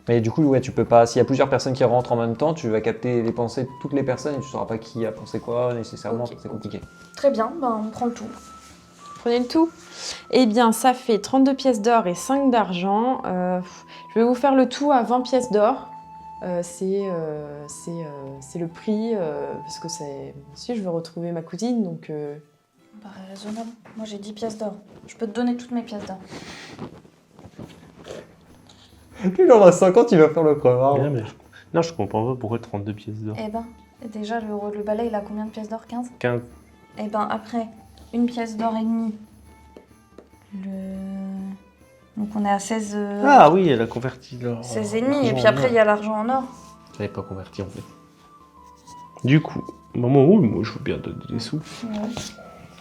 Et du coup, ouais, tu peux pas. S'il y a plusieurs personnes qui rentrent en même temps, tu vas capter les pensées de toutes les personnes et tu sauras pas qui a pensé quoi nécessairement. Ok. C'est compliqué. Très bien, ben on prend le tout. Prenez le tout. Eh bien, ça fait 32 pièces d'or et 5 d'argent. Je vais vous faire le tout à 20 pièces d'or. C'est le prix, parce que si je veux retrouver ma cousine, donc... Paraît raisonnable. Moi j'ai 10 pièces d'or. Je peux te donner toutes mes pièces d'or. Puis il en a 50, il va faire le crevard. Ouais, mais non, je comprends pas pourquoi 32 pièces d'or. Eh ben, déjà le balai il a combien de pièces d'or? 15? 15. Eh ben après, une pièce d'or et demie. Donc on est à 16... Ah oui, elle a converti l'or. 16 et demi. Et puis après il y a l'argent en or. Je l'avais pas converti en fait. Du coup, maman, oui, moi je veux bien donner des sous. Ouais.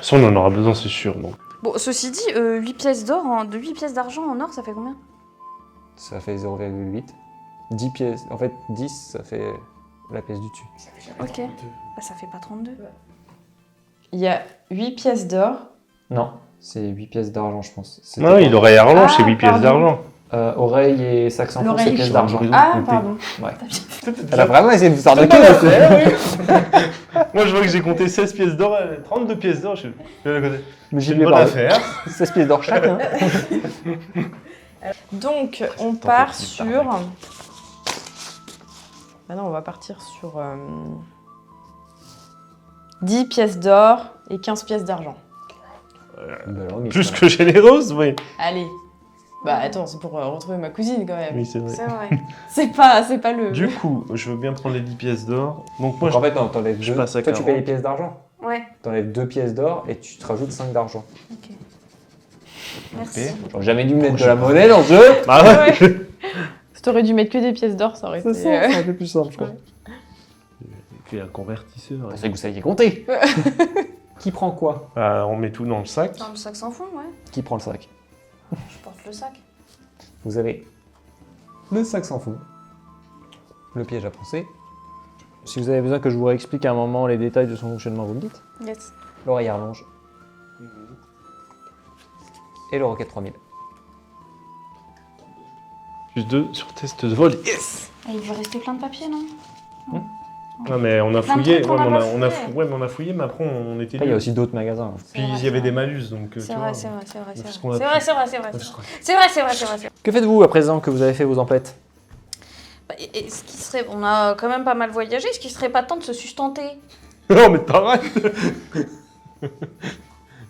Ça, on en aura besoin, c'est sûr. Donc. Bon, ceci dit, 8 pièces d'or, 8 pièces d'argent en or, ça fait combien? Ça fait 0,8. 10 pièces. En fait, 10, ça fait la pièce du dessus. Ok. Bah ça fait pas 32. Il y a 8 pièces d'or. Non, c'est 8 pièces d'argent, je pense. C'était Non, pas- il aurait argent, c'est 8 pièces pardon. d'argent. Oreille et sac sans fond, L'oreille. c'est pièces d'argent. Ah, pardon. Ouais. Elle a vraiment essayé de vous arnaquer. Moi, je vois que j'ai compté 16 pièces d'or, 32 pièces d'or. Je suis à côté. Mais C'est j'ai une bien bonne parlé. affaire. 16 pièces d'or chacun. Donc, on Tant part pis, sur... pareil. Ah non, on va partir sur 10 pièces d'or et 15 pièces d'argent. Bah alors, mais Plus ça- que généreuse, oui. Allez. Bah attends, c'est pour retrouver ma cousine quand même. Oui, c'est vrai. C'est vrai. C'est pas le... Du coup, je veux bien prendre les 10 pièces d'or. Donc, moi, Donc en fait, non, t'enlèves je deux. passe à Toi, tu 40. payes les pièces d'argent. Ouais, T'enlèves 2 pièces d'or et tu te rajoutes 5 d'argent. ok. Merci. J'aurais jamais dû mettre de la monnaie dans le jeu. Ah ouais. Ouais. Si t'aurais dû mettre que des pièces d'or, ça aurait été... c'est un peu plus simple, je crois. Puis un convertisseur. Je pensais que vous saviez compter. Qui prend quoi? On met tout dans le sac. Dans le sac sans fond, ouais. Qui prend le sac? Je porte le sac. Vous avez le sac sans fond, le piège à penser. Si vous avez besoin que je vous réexplique à un moment les détails de son fonctionnement, vous me dites. Yes. L'oreille à rallonge. Et le roquette 3000. Plus 2 sur test de vol. Yes. Ah, il va rester plein de papiers, non? Non, mais on a Plein de fouillé. trucs qu'on Ouais, mais a pas on a fouillé. ouais, mais on a fouillé, mais après, on était Après, il y a nuls. aussi d'autres magasins. Puis vrai, il y avait c'est des vrai. malus, donc tu C'est vois. vrai, c'est vrai, c'est vrai, c'est parce vrai. qu'on a C'est vrai, pris. c'est vrai, c'est vrai. Ouais, je crois. C'est vrai, c'est vrai, c'est vrai, c'est vrai. Que faites-vous à présent que vous avez fait vos emplettes? Bah, et ce qui serait... On a quand même pas mal voyagé, ce qui serait pas temps de se sustenter. Non, mais t'arrêtes.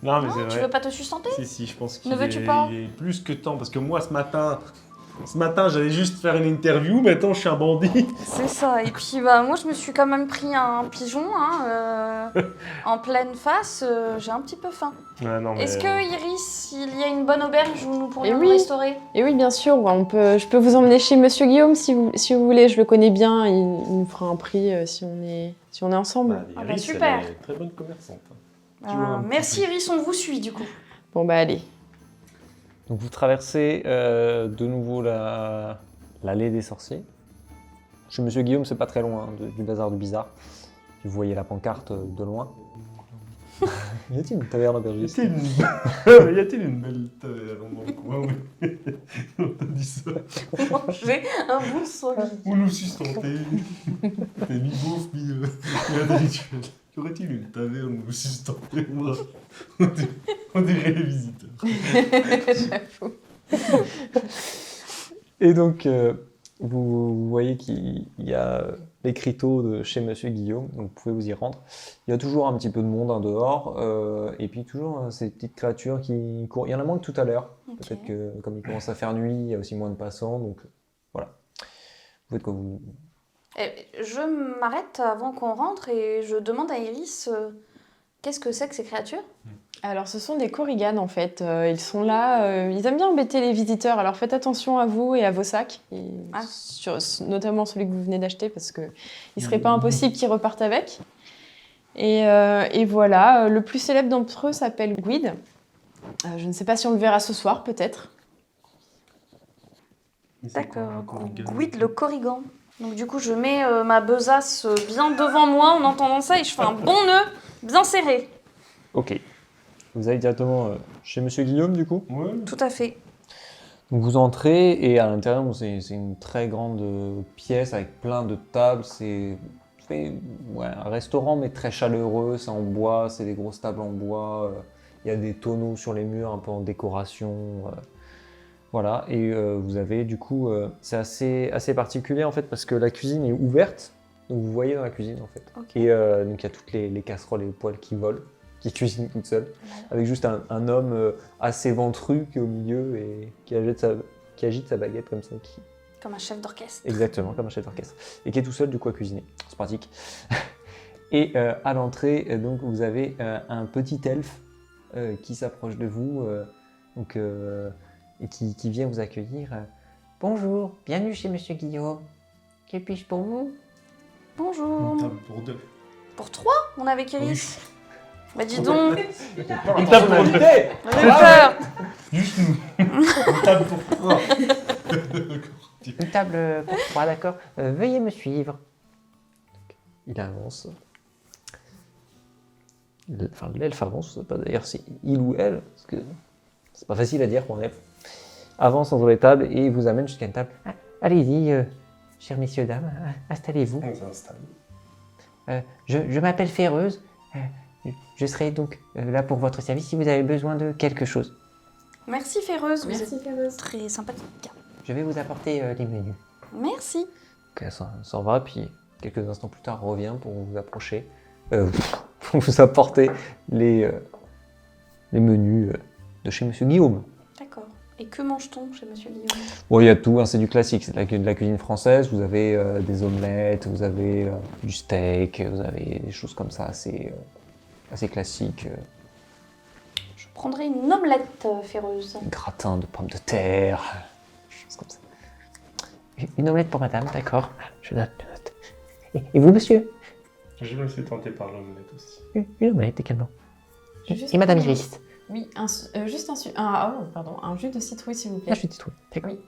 Non, mais c'est Non, tu vrai. veux pas te sustenter? Si, je pense qu'il Ne veux-tu est, pas il est plus que temps. Parce que moi, ce matin, j'allais juste faire une interview. Maintenant, je suis un bandit. C'est ça. Et puis, bah, moi, je me suis quand même pris un pigeon, en pleine face. J'ai un petit peu faim. Ouais, non, mais... Est-ce que, Iris, il y a une bonne auberge où nous pourrions Eh nous oui. restaurer? Et oui, bien sûr, je peux vous emmener chez Monsieur Guillaume si vous voulez, je le connais bien, il nous fera un prix si on est ensemble. Bah, Ah bah, Iris, super. elle est très bonne commerçante. Ah, Tu vois, un petit merci, peu. Iris, on vous suit, du coup. Bon bah allez. Donc vous traversez de nouveau l'allée des sorciers. Chez Monsieur Guillaume, c'est pas très loin du bazar du bizarre. Vous voyez la pancarte de loin. Y a-t-il une taverne aubergiste? Y a-t-il une belle taverne dans le coin? Oui. On t'a dit ça. Manger un bout de solide. Où nous sustenter. T'es mi-beauf, mi-intellectuel. Y aurait-il une taverne où nous sustenter? On dirait les visiteurs. J'avoue. Et donc, vous voyez qu'il y a l'écriteau de chez Monsieur Guillaume, donc vous pouvez vous y rendre. Il y a toujours un petit peu de monde en dehors, et puis toujours ces petites créatures qui courent. Il y en a moins que tout à l'heure. Ok. Peut-être que comme il commence à faire nuit, il y a aussi moins de passants, donc voilà. Vous faites quoi vous... Je m'arrête avant qu'on rentre et je demande à Iris qu'est-ce que c'est que ces créatures? Alors ce sont des korrigans en fait, ils sont là, ils aiment bien embêter les visiteurs, alors faites attention à vous et à vos sacs, et Ah. notamment celui que vous venez d'acheter parce que il serait pas impossible qu'ils repartent avec. Et voilà, le plus célèbre d'entre eux s'appelle Guide. Je ne sais pas si on le verra ce soir peut-être. D'accord, Guide le corrigan. Donc du coup, je mets ma besace bien devant moi en entendant ça et je fais un bon nœud bien serré. Ok. Vous allez directement chez Monsieur Guillaume, du coup. Ouais. Tout à fait. Donc vous entrez et à l'intérieur, bon, c'est une très grande pièce avec plein de tables. C'est ouais, un restaurant mais très chaleureux, c'est en bois, c'est des grosses tables en bois. Il y a des tonneaux sur les murs, un peu en décoration. Voilà, et vous avez du coup, c'est assez particulier en fait, parce que la cuisine est ouverte, donc vous voyez dans la cuisine en fait. Ok. Et donc il y a toutes les casseroles et les poêles qui volent, qui cuisinent toutes seules, avec juste un homme assez ventru qui est au milieu et qui agite sa baguette comme ça, Comme un chef d'orchestre. exactement comme un chef d'orchestre, et qui est tout seul du coup à cuisiner. C'est pratique. Et à l'entrée, donc vous avez un petit elfe qui s'approche de vous, donc, et qui vient vous accueillir. Bonjour, bienvenue chez Monsieur Guillaume. Que puis-je pour vous? Bonjour. Une table pour 2. Pour 3, on avait Kéris. Bah dis donc, Une table pour 2. on avait peur. Juste nous. Une table pour 3. Une table pour 3, d'accord. Veuillez me suivre. Il avance. Enfin, l'elfe avance, je sais pas d'ailleurs si il ou elle, parce que c'est pas facile à dire pour un elfe. Avance entre les tables et vous amène jusqu'à une table. Ah, allez-y, chers messieurs, dames, installez-vous. On s'installe. Je m'appelle Féreuse. Je serai donc là pour votre service si vous avez besoin de quelque chose. Merci Féreuse, vous Merci, êtes Féreuse. très sympathique. Je vais vous apporter les menus. Merci. Donc, elle s'en va, puis quelques instants plus tard revient pour vous approcher. Pour vous apporter les menus de chez Monsieur Guillaume. D'accord. Et que mange-t-on chez Monsieur Guillaume? Bon, il y a tout, hein, c'est du classique, c'est de la cuisine française. Vous avez des omelettes, vous avez du steak, vous avez des choses comme ça assez classiques. Je prendrai une omelette Féreuse. Gratin de pommes de terre, des choses comme ça. Une omelette pour madame, d'accord. Je note. Et vous, monsieur? Je me suis tenté par l'omelette aussi. Une omelette également. Juste Et madame pour- Iris? Oui, juste un jus de citrouille s'il vous plaît. Là, je suis citrouille. D'accord. Oui.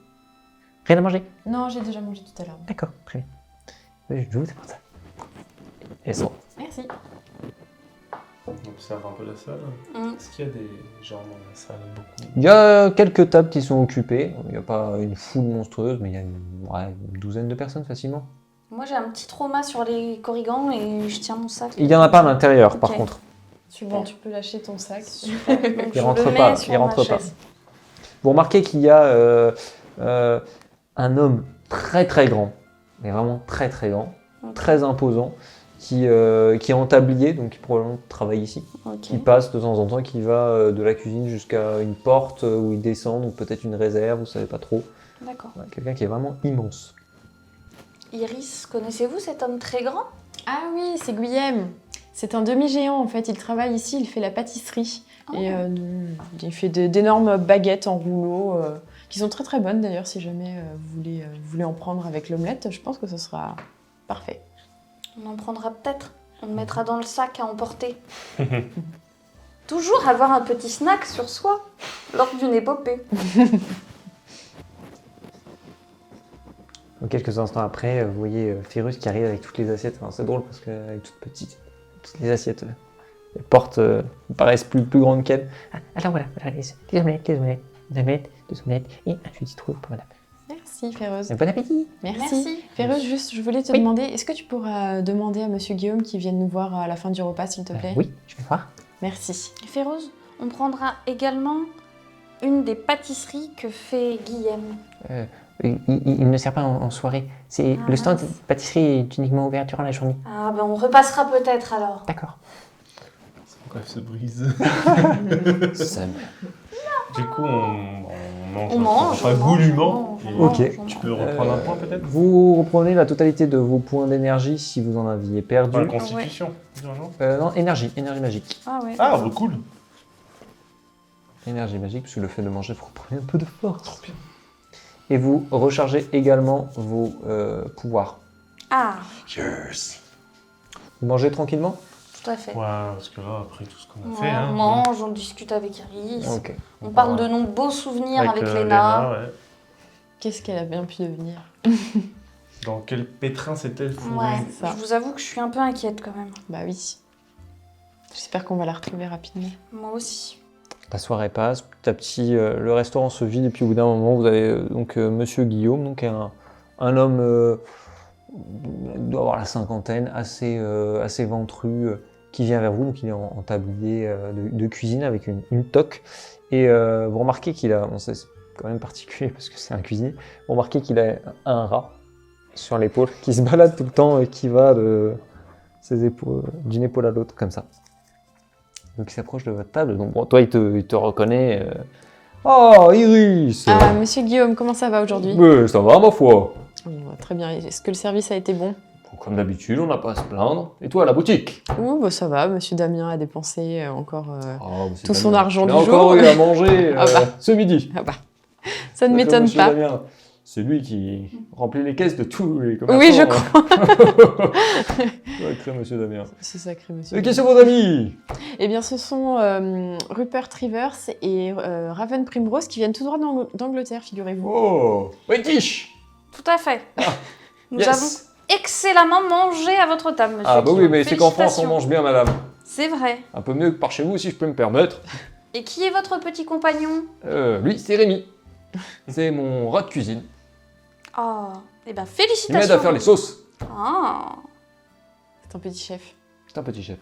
Rien à manger? Non, j'ai déjà mangé tout à l'heure. D'accord, très bien. Je vous apporte ça. Et ça. Merci. On observe un peu la salle. Mm. Est-ce qu'il y a des gens dans la salle beaucoup? Il y a quelques tables qui sont occupées. Il n'y a pas une foule monstrueuse, mais il y a une douzaine de personnes facilement. Moi j'ai un petit trauma sur les corrigans et je tiens mon sac. Il n'y en a pas à l'intérieur, par Ok. contre. Super, tu peux lâcher ton sac. Donc, Il je rentre le mets pas, sur il ma rentre pas. chaise. Vous remarquez qu'il y a un homme très très grand, mais vraiment très très grand, Ok. très imposant, qui est en tablier, donc qui probablement travaille ici, Ok. qui passe de temps en temps, qui va de la cuisine jusqu'à une porte où il descend, ou peut-être une réserve, vous savez pas trop. D'accord. Voilà, quelqu'un qui est vraiment immense. Iris, connaissez-vous cet homme très grand? Ah oui, c'est Guillaume. C'est un demi-géant en fait. Il travaille ici, il fait la pâtisserie. Oh. Et il fait d'énormes baguettes en rouleau, qui sont très très bonnes d'ailleurs. Si jamais vous voulez en prendre avec l'omelette, je pense que ce sera parfait. On en prendra peut-être. On le mettra dans le sac à emporter. Toujours avoir un petit snack sur soi lors d'une épopée. Donc, quelques instants après, vous voyez Férus qui arrive avec toutes les assiettes. Enfin, c'est drôle parce qu'elle est toute petite. Toutes les assiettes, les portes paraissent plus grandes qu'elle. Ah, alors voilà, des omelettes, deux omelettes et un jus de citrouille pour madame. Merci Féreuse. Bon appétit! Merci. Merci. Féreuse, juste, je voulais te Oui. demander, est-ce que tu pourras demander à Monsieur Guillaume qu'il vienne nous voir à la fin du repas, s'il te plaît? Oui, je vais voir. Merci. Féroze, on prendra également une des pâtisseries que fait Guillaume. Il ne sert pas en soirée. C'est Ah, le stand mince. de pâtisserie est uniquement ouvert durant la journée. Ah ben on repassera peut-être alors. D'accord. Bref, se brise. Ça Du coup, on mange. On mange, Enfin, on mange, goulûment. on Et mange, Ok. on mange. Tu peux reprendre un point peut-être? Vous reprenez la totalité de vos points d'énergie si vous en aviez perdu. Pas la constitution. Non. Non, énergie magique. Ah ouais. Ah, bah cool. Énergie magique, parce que le fait de manger, vous reprenez un peu de force. Et vous rechargez également vos pouvoirs. Ah, Yes. Vous mangez tranquillement? tout à fait. Ouais, parce que là, après tout ce qu'on a Ouais, fait, hein, on mange, on discute avec Iris. Ok. On parle de nos beaux souvenirs avec Léna. Léna, ouais. Qu'est-ce qu'elle a bien pu devenir? Dans quel pétrin s'est-elle fourrée? Ouais, ça. je vous avoue que je suis un peu inquiète quand même. Bah oui. J'espère qu'on va la retrouver rapidement. Moi aussi. La soirée passe, petit à petit, le restaurant se vide, et puis au bout d'un moment, vous avez donc Monsieur Guillaume, donc un homme, il doit avoir la cinquantaine, assez ventru, qui vient vers vous, donc il est en tablier de cuisine avec une toque. Et vous remarquez qu'il a, bon, c'est quand même particulier parce que c'est un cuisinier, vous remarquez qu'il a un rat sur l'épaule qui se balade tout le temps et qui va d'une épaule à l'autre comme ça. Donc il s'approche de votre table, donc bon, toi il te reconnaît. Oh Iris Ah, monsieur Guillaume, comment ça va aujourd'hui? Mais ça va ma foi. Très bien. Est-ce que le service a été bon? Bon, comme d'habitude, on n'a pas à se plaindre. Et toi, à la boutique? Oh, bah, ça va. Monsieur Damien a dépensé encore Oh, tout son argent Il du a jour. encore eu à manger Ah bah. ce midi. Ah bah, ça ne m'étonne pas. Damien, c'est lui qui remplit les caisses de tous les commerçants. Oui, je crois. Sacré monsieur Damien. C'est sacré, monsieur. Et qui sont vos amis? Eh bien, ce sont Rupert Rivers et Raven Primrose qui viennent tout droit d'Angleterre, figurez-vous. Oh, British. Tout à fait. Nous Yes. avons excellemment mangé à votre table, monsieur. Ah bah oui, Guillaume. mais c'est qu'en France on Félicitations. mange bien, madame. C'est vrai. Un peu mieux que par chez vous, si je peux me permettre. Et qui est votre petit compagnon? Lui, c'est Rémi. C'est mon rat de cuisine. Oh, eh ben Il félicitations. m'aide à faire les sauces. Ah, C'est un petit chef. C'est un petit chef.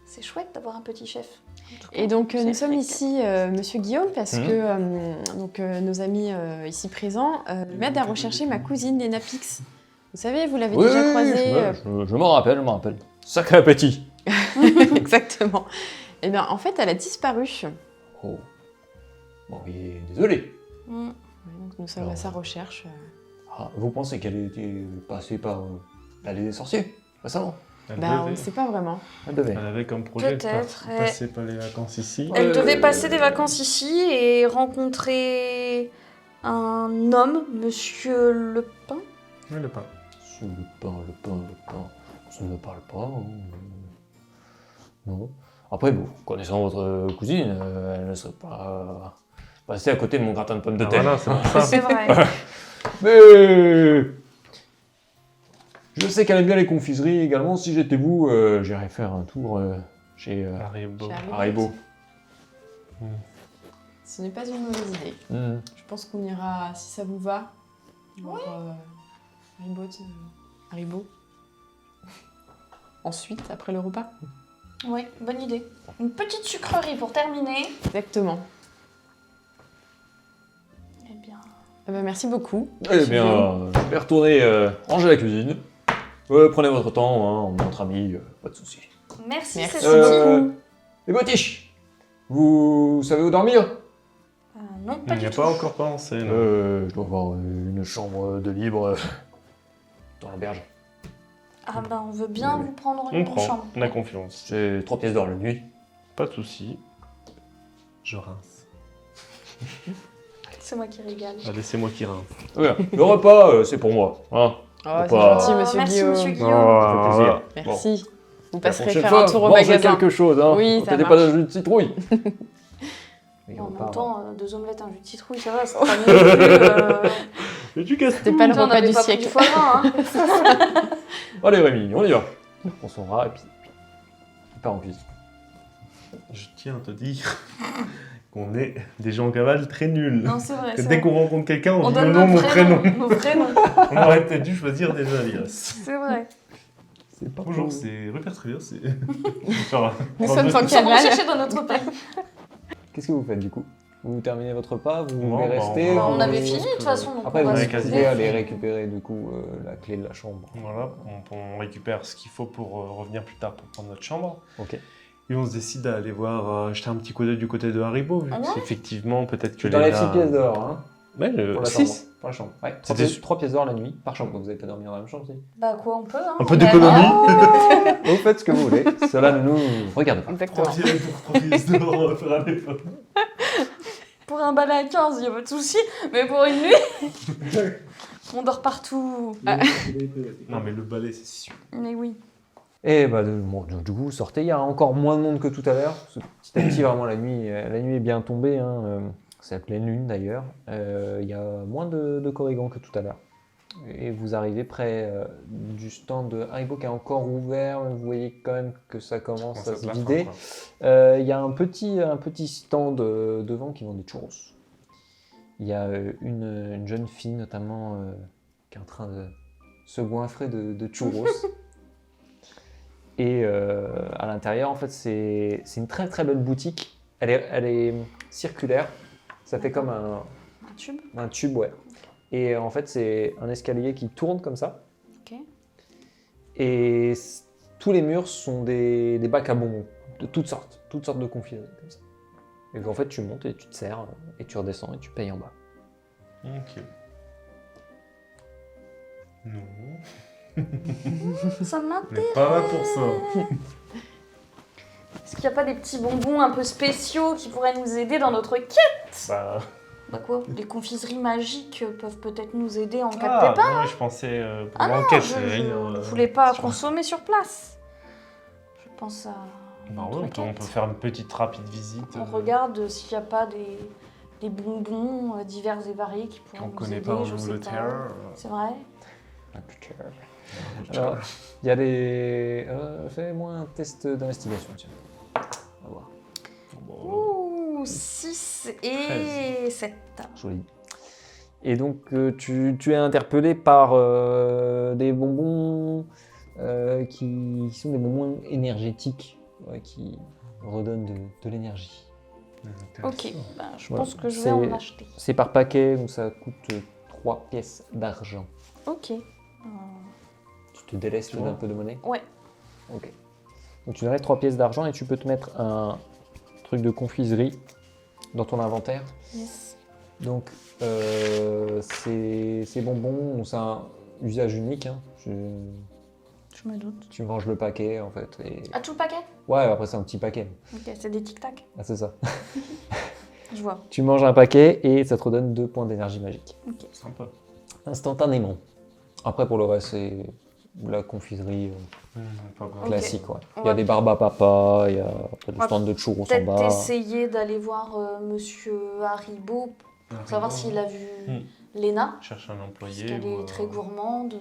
c'est chouette d'avoir un petit chef. En tout cas, Et donc, c'est nous sommes vrai ici, monsieur Guillaume, parce que nos amis ici présents m'aident à rechercher ma cousine, Léna Pix. Vous savez, vous l'avez déjà croisée. je m'en rappelle, Sacré appétit. Exactement. Eh bien, en fait, elle a disparu. Oh. Bon, désolé. Mm. Donc, nous sommes à sa recherche. Ah, vous pensez qu'elle était passée par l'allée des sorciers récemment? Elle Bah, on devait. ne sait pas vraiment. Elle devait. Elle avait comme projet de Peut-être, passer par les vacances ici. Elle devait passer des vacances ici et rencontrer un homme, monsieur Lepin. Oui, le pain. Le pain. Ça ne me parle pas. Non. Après, bon, connaissant votre cousine, elle ne serait pas passée à côté de mon gratin de pommes de Ah, terre. voilà, c'est pour ça. C'est vrai. Mais je sais qu'elle aime bien les confiseries également. Si j'étais vous, j'irais faire un tour chez Haribo. Chez Haribo. Ce n'est pas une mauvaise idée. Mhm. Je pense qu'on ira, si ça vous va, voir Haribo. Ensuite, après le repas. Oui, bonne idée. Une petite sucrerie pour terminer. Exactement. Eh bien, Eh ben, merci beaucoup. Eh bien, je vais retourner ranger la cuisine. Prenez votre temps, hein, entre amis, pas de soucis. merci, Merci. c'est gentil. Les botiches, vous savez où dormir? Non, pas Il n'y du a tout. pas encore pensé, non. Je dois avoir une chambre de libre dans l'auberge. Ah ben, on veut bien Oui. vous prendre On une prend, chambre. on a confiance. J'ai 3 pièces d'or la nuit. Pas de soucis. Je rince. C'est moi qui régale. Allez, c'est moi qui rince. Voilà. Le repas, c'est pour moi. Hein. Oh, c'est pas- gentil, monsieur merci, Guillaume. monsieur Guillaume. Ça fait plaisir. Merci. Vous La passerez prochaine faire fois, un tour au mangez magasin. quelque chose, hein. Oui, ça Peut-être marche. pas de jus de citrouille. Et en même temps, 2 omelettes, un jus de citrouille, ça va, c'est pas non plus... Mais tu casses C'était pas le on repas n'avait du pas pris siècle. du foie gras, hein. Allez Rémi, on y va. On prend son rat et puis il part en cuisine. Je tiens à te dire qu'on est des gens en cavale très nuls. Non, c'est vrai. Que c'est dès vrai. qu'on rencontre quelqu'un, on, On dit donne le nom, mon notre prénom. Nos prénoms. On aurait peut-être dû choisir des alias. C'est vrai. C'est pas Bonjour, faux. c'est Rupert Rivers. Enfin, Nous dans sommes le- en Nous sommes cavale. recherchés dans notre pays. Qu'est-ce que vous faites du coup? Vous terminez votre repas, vous Non, voulez bah, rester va- On avait parce fini de que- toute façon. donc Après on vous va Ouais, se quasi. pouvez poser. aller récupérer du coup la clé de la chambre. Voilà, on récupère ce qu'il faut pour revenir plus tard pour prendre notre chambre. Ok. Et on se décide à aller voir, jeter un petit coup d'œil du côté de Haribo, vu Ah que ouais effectivement, peut-être que Tu t'enlèves Léna- 6 pièces d'or, hein, Ouais, pour la six. chambre. Pour la chambre. Ouais, C'était 3 pièces d'or la nuit, par chambre, donc vous n'allez pas dormir dans la même chambre, si. Bah quoi, on peut, hein. Un peu on est à d'économie. Lyon. Vous faites ce que vous voulez, cela ne nous regarde pas. Exactement. Pour 3 pièces d'or, on va faire un effort. Pour un balai à 15, y a pas de souci. Mais pour une nuit, on dort partout. Non, mais le balai, c'est sûr. Mais oui. Et bah, bon, du coup, vous sortez, il y a encore moins de monde que tout à l'heure. Parce que petit à petit, vraiment, la nuit est bien tombée. Hein, c'est la pleine lune d'ailleurs. Il y a moins de corrigans que tout à l'heure. Et vous arrivez près du stand de Haribo qui est encore ouvert. Vous voyez quand même que ça commence à se vider. Il y a un petit stand devant qui vend des churros. Il y a une jeune fille notamment qui est en train de se goinfrer de churros. Et à l'intérieur, en fait, c'est une très très belle boutique. Elle est circulaire. Ça fait comme Un tube. un tube, ouais. Et en fait, c'est un escalier qui tourne comme ça. Ok. Et tous les murs sont des bacs à bonbons, de toutes sortes de confiseries comme ça. Et en fait, tu montes et tu te sers, et tu redescends et tu payes en bas. Ok. Non. Ça On m'intéresse. n'est pas là pour ça. Est-ce qu'il n'y a pas des petits bonbons un peu spéciaux qui pourraient nous aider dans notre quête? Bah. Bah quoi? Les confiseries magiques peuvent peut-être nous aider en cas de Ah, pépin. ouais, je pensais pour Ah non, l'enquête. je ne voulais pas consommer sur place. Je pense à Bah notre ouais, on quête. peut faire une petite rapide visite. On regarde s'il n'y a pas des bonbons divers et variés qui pourraient qu'on nous connaît aider, pas en je sais Angleterre. pas. C'est vrai? Alors, il y a des... fais-moi un test d'investigation, tiens. On va voir. Ouh, 6 et 7. Joli. Et donc, tu es interpellé par des bonbons qui sont des bonbons énergétiques, ouais, qui redonnent de l'énergie. Ok, bah, je Voilà. pense que je vais C'est- en acheter. C'est par paquet, donc ça coûte 3 pièces d'argent. Ok. Tu te délestes C'est bon d'un peu de monnaie? Ouais. Ok. Donc tu donnerais 3 pièces d'argent et tu peux te mettre un truc de confiserie dans ton inventaire. Yes. Donc ces bonbons, c'est un usage unique. Hein. Je me doute. Tu manges le paquet en fait. Et... Ah, tout le paquet? Ouais, après c'est un petit paquet. Ok, c'est des tic-tac. Ah, c'est ça. Je vois. Tu manges un paquet et ça te redonne 2 points d'énergie magique. Sympa. Instantanément. Après pour le reste, c'est de la confiserie Pas grave. Ok. classique. Ouais. On Il y a va des barbes à papa, il y a des va stands de churros en Peut-être bas. essayer d'aller voir Monsieur Haribo pour savoir s'il a vu Léna. Cherche un Parce employé. qu'elle ou, est très gourmande.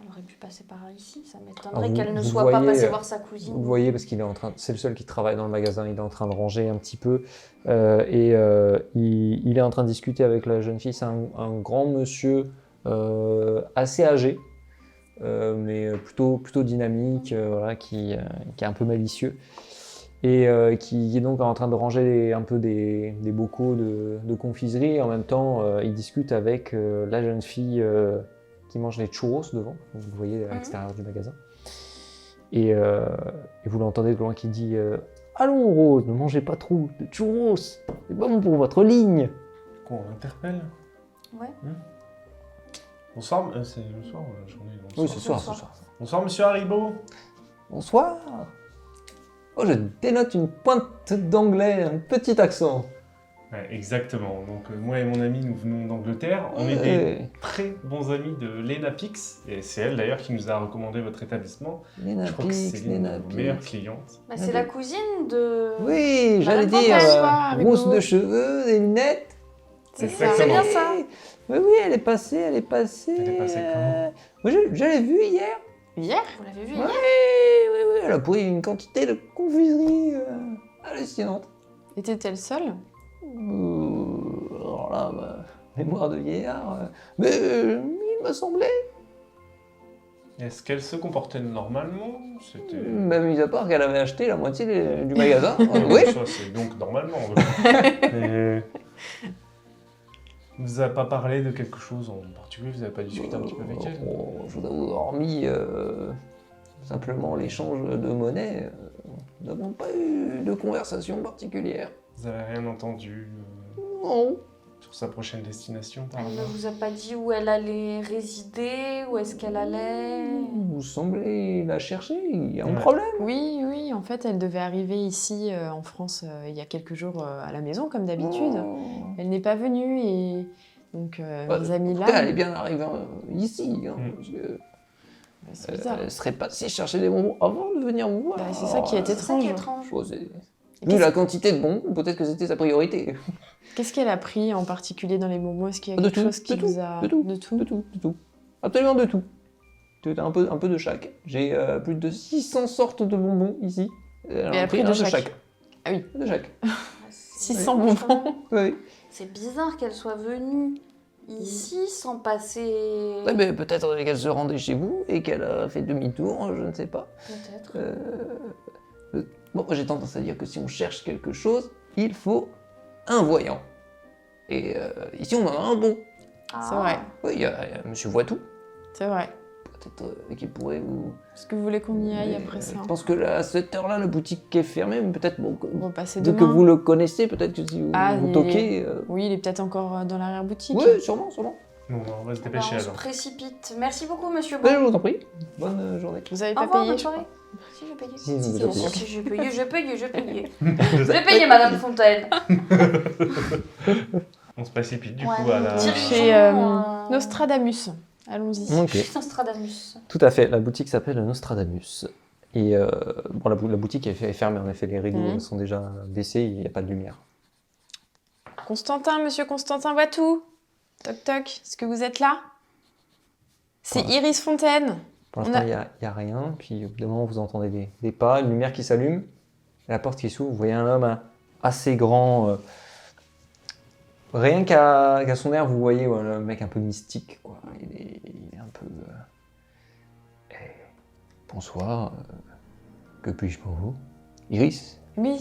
Elle aurait pu passer par ici. Ça Alors, m'étonnerait vous- qu'elle ne vous soit pas voyez, passée voir sa cousine. Vous le voyez parce qu'il est en train, c'est le seul qui travaille dans le magasin, il est en train de ranger un petit peu il est en train de discuter avec la jeune fille. C'est un grand monsieur assez âgé, mais plutôt dynamique, voilà, qui est un peu malicieux et qui est donc en train de ranger un peu des bocaux de confiserie. Et en même temps, il discute avec la jeune fille qui mange les churros devant. Vous le voyez à l'extérieur du magasin. Et vous l'entendez de loin qui dit Allons Rose, ne mangez pas trop de churros, c'est pas bon pour votre ligne. Quoi, on interpelle? Ouais. Bonsoir, c'est le soir ou la journée? Oui, Bonsoir. ce soir, soir. ce soir. Bonsoir, monsieur Haribo. Bonsoir. Oh, je dénote une pointe d'anglais, un petit accent. Ouais, exactement. Donc, moi et mon ami, nous venons d'Angleterre. On est des Ouais. très bons amis de Lena Pix. Et c'est elle d'ailleurs qui nous a recommandé votre établissement. Léna Je crois que c'est Pix, l'une de Léna nos meilleures Pix. clientes. Bah, c'est la cousine de. Oui, j'allais Madame dire, Fontaine. Haribo. rousse de cheveux, des lunettes. C'est Exactement. ça. C'est bien ça. Oui, oui, elle est passée. Elle est passée quand? Oui, je l'ai vue hier. Hier? Vous l'avez vu Oui, hier? oui, elle a pris une quantité de confiserie hallucinante. Était-elle seule? Alors là, mémoire de vieillard. Mais il me semblait, Est-ce qu'elle se comportait normalement? C'était. même mis à part qu'elle avait acheté la moitié du magasin. Oui. Ça, c'est donc normalement. Et... Vous avez pas parlé de quelque chose en particulier? Vous avez pas discuté un petit peu avec elle? Je vous avoue, hormis simplement l'échange de monnaie, nous n'avons pas eu de conversation particulière. Vous avez rien entendu Non. sur sa prochaine destination par Elle ne hasard? vous a pas dit où elle allait résider, où est-ce qu'elle allait? Vous semblez la chercher, il y a un Ouais. problème. Oui, oui, en fait, elle devait arriver ici en France il y a quelques jours à la maison, comme d'habitude. Oh. Elle n'est pas venue et donc Bah, mes amis En là. tout cas, elle est bien arrivée ici. Hein, Mm. parce que, C'est bizarre. elle serait passée chercher des bonbons avant de venir vous voir. Bah, c'est ça qui est C'est ça qui est étrange. étrange. Bon, c'est- Et Vu Qu'est-ce la quantité de bonbons, peut-être que c'était sa priorité. qu'est-ce qu'elle a pris en particulier dans les bonbons? Est-ce qu'il y a De quelque tout, chose qui de tout, vous a. de tout, De tout. De tout, de tout. Absolument de tout. Un peu de chaque. J'ai plus de 600 sortes de bonbons ici. Elle a pris un de chaque. Ah oui. De chaque. 600 bonbons. Oui. C'est bizarre qu'elle soit venue ici sans passer... Ouais, mais peut-être qu'elle se rendait chez vous et qu'elle a fait demi-tour, je ne sais pas. Peut-être. Bon, j'ai tendance à dire que si on cherche quelque chose, il faut un voyant. Et ici, on en a un bon. Ah. C'est vrai, Oui, il y a Monsieur Voitout. c'est vrai. Peut-être qu'il pourrait vous... Est-ce que vous voulez qu'on y aille Mais, après ça? Je pense que à cette heure-là, la boutique est fermée, mais peut-être, bon, On va passer dès que demain. vous le connaissez, peut-être que si vous, Ah, vous il toquez... Oui, il est peut-être encore dans l'arrière-boutique. Oui, sûrement, sûrement. Bon, on va se Eh ben, dépêcher on se alors. précipite. Merci beaucoup, monsieur Ben, Beau. je vous en prie. Bonne journée. Vous avez Au pas revoir, payé, bonne je soirée. crois. Si, j'ai payé. Si, vous Si, avez si, payé. si, j'ai payé. J'ai payé, Madame Fontaine. On se précipite du Ouais, coup à la... direct. Chez Franchement, Nostradamus. Allons-y. Ok. Juste Nostradamus. Tout à fait, la boutique s'appelle Nostradamus. Et bon, la boutique est fermée, en effet, les rideaux sont déjà baissés, il n'y a pas de lumière. Constantin, monsieur Constantin Voitout. Toc toc, est-ce que vous êtes là? C'est Voilà. Iris Fontaine. Pour On l'instant, a- il n'y a rien, puis au bout d'un moment, vous entendez des pas, une lumière qui s'allume, la porte qui s'ouvre, vous voyez un homme assez grand. Rien qu'à son air, vous voyez voilà, un mec un peu mystique, quoi. Il est un peu... bonsoir, que puis-je pour vous? Iris? Oui.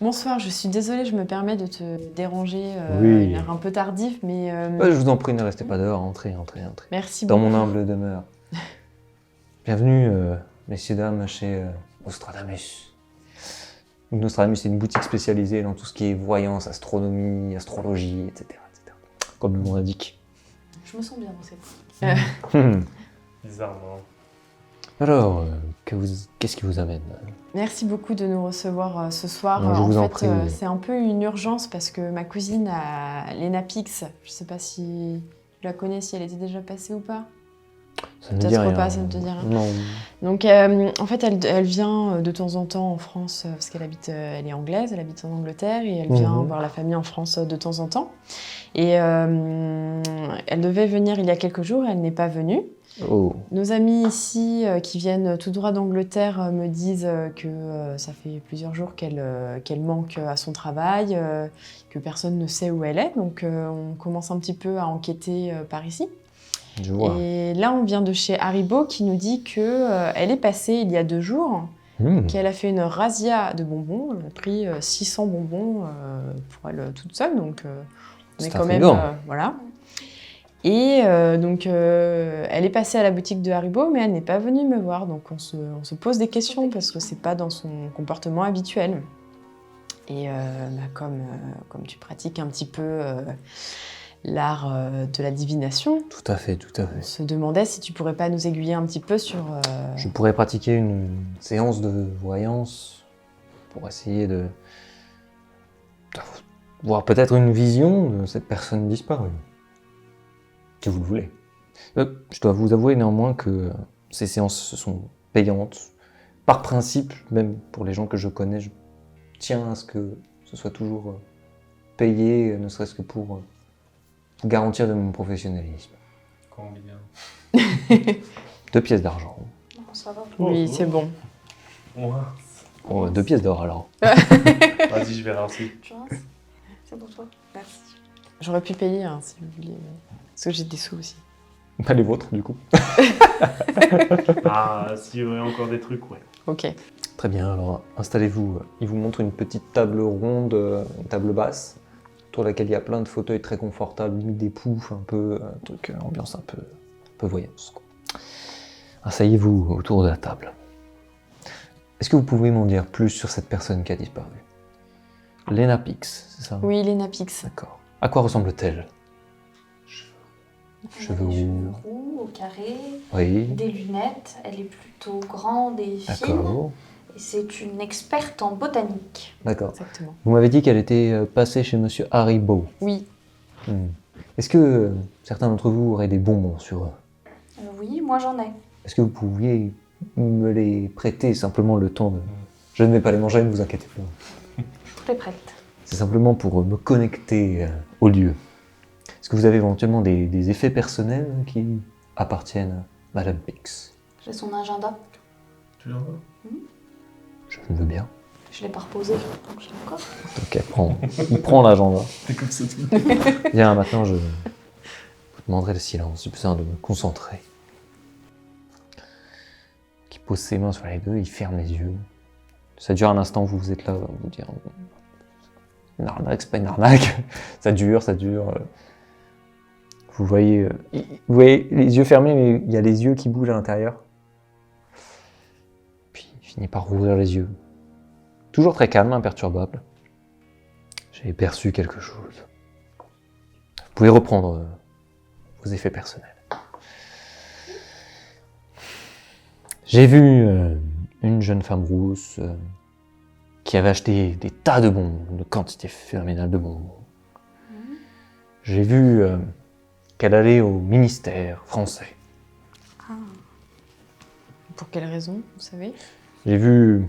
Bonsoir, je suis désolée, je me permets de te déranger. Oui. Il a l'air un peu tardif, mais... Je vous en prie, ne restez pas dehors, entrez. Merci Dans beaucoup. mon humble demeure. Bienvenue, messieurs, dames, chez Nostradamus. Nostradamus, c'est une boutique spécialisée dans tout ce qui est voyance, astronomie, astrologie, etc. Comme le nom l'indique. Je me sens bien dans cette... Bizarrement. Alors, qu'est-ce qui vous amène? Merci beaucoup de nous recevoir ce soir. Non, je vous en prie. C'est un peu une urgence parce que ma cousine a l'ENAPIX. Je sais pas si tu la connais, si elle était déjà passée ou pas. Ça ne me Peut-être dit rien. pas, ça ne te dit rien. Non. Donc en fait, elle vient de temps en temps en France parce qu'elle habite, elle est anglaise, elle habite en Angleterre et elle vient voir la famille en France de temps en temps. Et elle devait venir il y a quelques jours, elle n'est pas venue. Oh. Nos amis ici qui viennent tout droit d'Angleterre me disent que ça fait plusieurs jours qu'elle manque à son travail, que personne ne sait où elle est. Donc on commence un petit peu à enquêter par ici. Je vois. Et là, on vient de chez Haribo qui nous dit qu'elle est passée il y a 2 jours, qu'elle a fait une razzia de bonbons. Elle a pris 600 bonbons pour elle toute seule, donc on C'est est un quand même... frigo. voilà. Et donc, elle est passée à la boutique de Haribo, mais elle n'est pas venue me voir. Donc, on se pose des questions parce que c'est pas dans son comportement habituel. Et comme tu pratiques un petit peu l'art de la divination, Tout à fait. on se demandait si tu pourrais pas nous aiguiller un petit peu sur... Je pourrais pratiquer une séance de voyance pour essayer de voir peut-être une vision de cette personne disparue. Si vous le voulez. Je dois vous avouer néanmoins que ces séances sont payantes. Par principe, même pour les gens que je connais, je tiens à ce que ce soit toujours payé, ne serait-ce que pour garantir de mon professionnalisme. Combien? 2 pièces d'argent. Non, ça va. Oui, c'est bon. Ouais. Oh, 2 pièces d'or alors. Vas-y, je vais ralentir. Tu rinces? C'est pour toi. Merci. J'aurais pu payer hein, si vous vouliez, mais... parce que j'ai des sous aussi. Pas les vôtres du coup. Ah, s'il y aurait encore des trucs, ouais. Ok. Très bien, alors installez-vous. Il vous montre une petite table ronde, une table basse, autour de laquelle il y a plein de fauteuils très confortables, limite des poufs, un peu, un truc, ambiance un peu voyance, quoi. Asseyez-vous autour de la table. Est-ce que vous pouvez m'en dire plus sur cette personne qui a disparu? L'ENAPIX, c'est ça? Oui, l'ENAPIX. D'accord. À quoi ressemble-t-elle? Cheveux Des cheveux roux. roux, au carré, Oui. des lunettes. Elle est plutôt grande et fine. D'accord. Et c'est une experte en botanique. D'accord. Exactement. Vous m'avez dit qu'elle était passée chez Monsieur Haribo. Oui. Est-ce que certains d'entre vous auraient des bonbons sur eux? Oui, moi j'en ai. Est-ce que vous pouviez me les prêter simplement le temps de... Je ne vais pas les manger, ne vous inquiétez pas. Tout est prête. C'est simplement pour me connecter au lieu. Est-ce que vous avez éventuellement des effets personnels qui appartiennent à Madame Pix? J'ai son agenda. Tu l'as? Je veux bien. Je l'ai pas reposé, donc je l'ai encore. Ok, il prend l'agenda. T'es comme ça tout. Bien, maintenant demanderai le silence, j'ai besoin de me concentrer. Il pose ses mains sur les deux, il ferme les yeux. Ça dure un instant, vous êtes là, vous dire une arnaque, c'est pas une arnaque. Ça dure. Vous voyez les yeux fermés, mais il y a les yeux qui bougent à l'intérieur. Puis il finit par rouvrir les yeux. Toujours très calme, imperturbable. J'ai perçu quelque chose. Vous pouvez reprendre vos effets personnels. J'ai vu une jeune femme rousse qui avait acheté des tas de bonbons, une quantité phénoménale de bonbons. J'ai vu qu'elle allait au ministère français. Pour quelle raison, vous savez? J'ai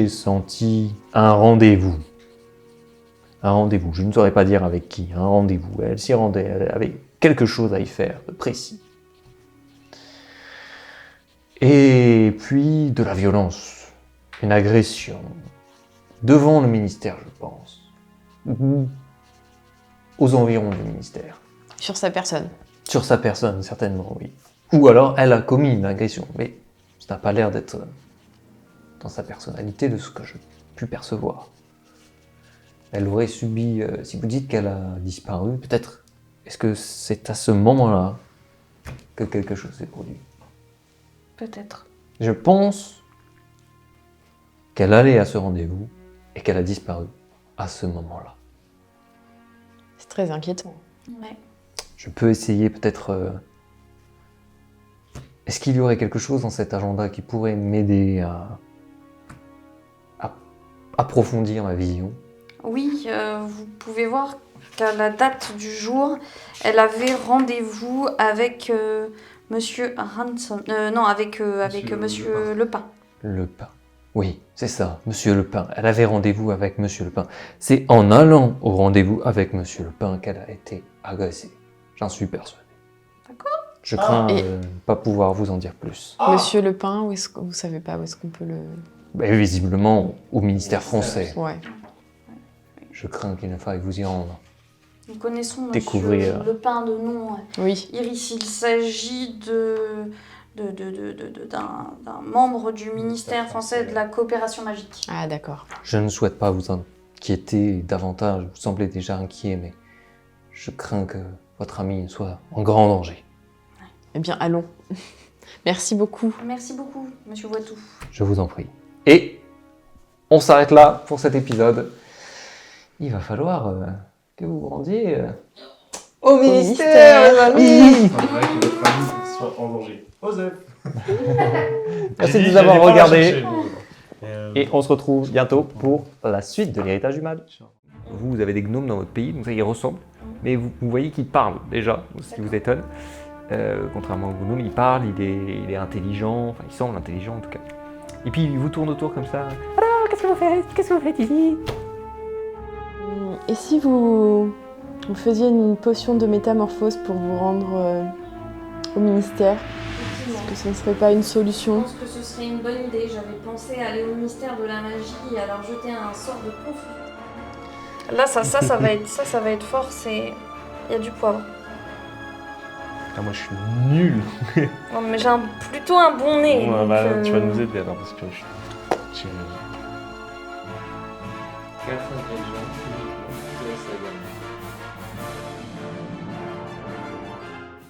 senti un rendez-vous. Un rendez-vous, je ne saurais pas dire avec qui, un rendez-vous. Elle s'y rendait, elle avait quelque chose à y faire de précis. Et puis de la violence, une agression, devant le ministère, je pense, ou aux environs du ministère. Sur sa personne. Sur sa personne, certainement, oui. Ou alors, elle a commis une agression, mais ça n'a pas l'air d'être dans sa personnalité de ce que j'ai pu percevoir. Elle aurait subi, si vous dites qu'elle a disparu, peut-être, est-ce que c'est à ce moment-là que quelque chose s'est produit? Peut-être. Je pense qu'elle allait à ce rendez-vous et qu'elle a disparu à ce moment-là. C'est très inquiétant. Ouais. Je peux essayer peut-être... Est-ce qu'il y aurait quelque chose dans cet agenda qui pourrait m'aider à approfondir ma vision? Oui, vous pouvez voir qu'à la date du jour, elle avait rendez-vous avec Monsieur Ransom. Non, avec Monsieur Lepin. Lepin. Oui, c'est ça, Monsieur Lepin. Elle avait rendez-vous avec Monsieur Lepin. C'est en allant au rendez-vous avec Monsieur Lepin qu'elle a été agressée. J'en suis persuadé. D'accord. Je crains Et- ne pas pouvoir vous en dire plus. Monsieur Lepin, vous savez pas où est-ce qu'on peut le... Mais visiblement, au ministère français. Ouais. Je crains qu'il ne faille vous y rendre. Nous connaissons Monsieur Découvrir. Lepin de nom. Oui. Iris, il s'agit d'un membre du ministère français de la coopération magique. Ah, d'accord. Je ne souhaite pas vous inquiéter davantage. Vous semblez déjà inquiet, mais je crains que votre ami soit en grand danger. Eh bien, allons. Merci beaucoup. Merci beaucoup, Monsieur Voitou. Je vous en prie. Et on s'arrête là pour cet épisode. Il va falloir que vous vous rendiez au ministère, les amis. Faudrait que votre famille soit en danger. Osef. Merci de nous avoir regardés. Et on se retrouve bientôt pour la suite de l'héritage du mal. Vous avez des gnomes dans votre pays, donc ça y ressemble. Mais vous voyez qu'ils parlent déjà, ce qui vous étonne. Contrairement au gnome, il parle, il est intelligent, enfin il semble intelligent en tout cas. Et puis il vous tourne autour comme ça. Alors, qu'est-ce que vous faites? Qu'est-ce que vous faites ici? Et si vous faisiez une potion de métamorphose pour vous rendre au ministère? Est-ce que ce ne serait pas une Je solution? pense que ce serait une bonne idée. J'avais pensé aller au ministère de la magie et alors jeter un sort de confusion. Là, ça va être fort. Il y a du poivre. Ah, moi je suis nul. Non, mais j'ai plutôt un bon nez. Ouais, donc, bah, tu vas nous aider alors parce que je...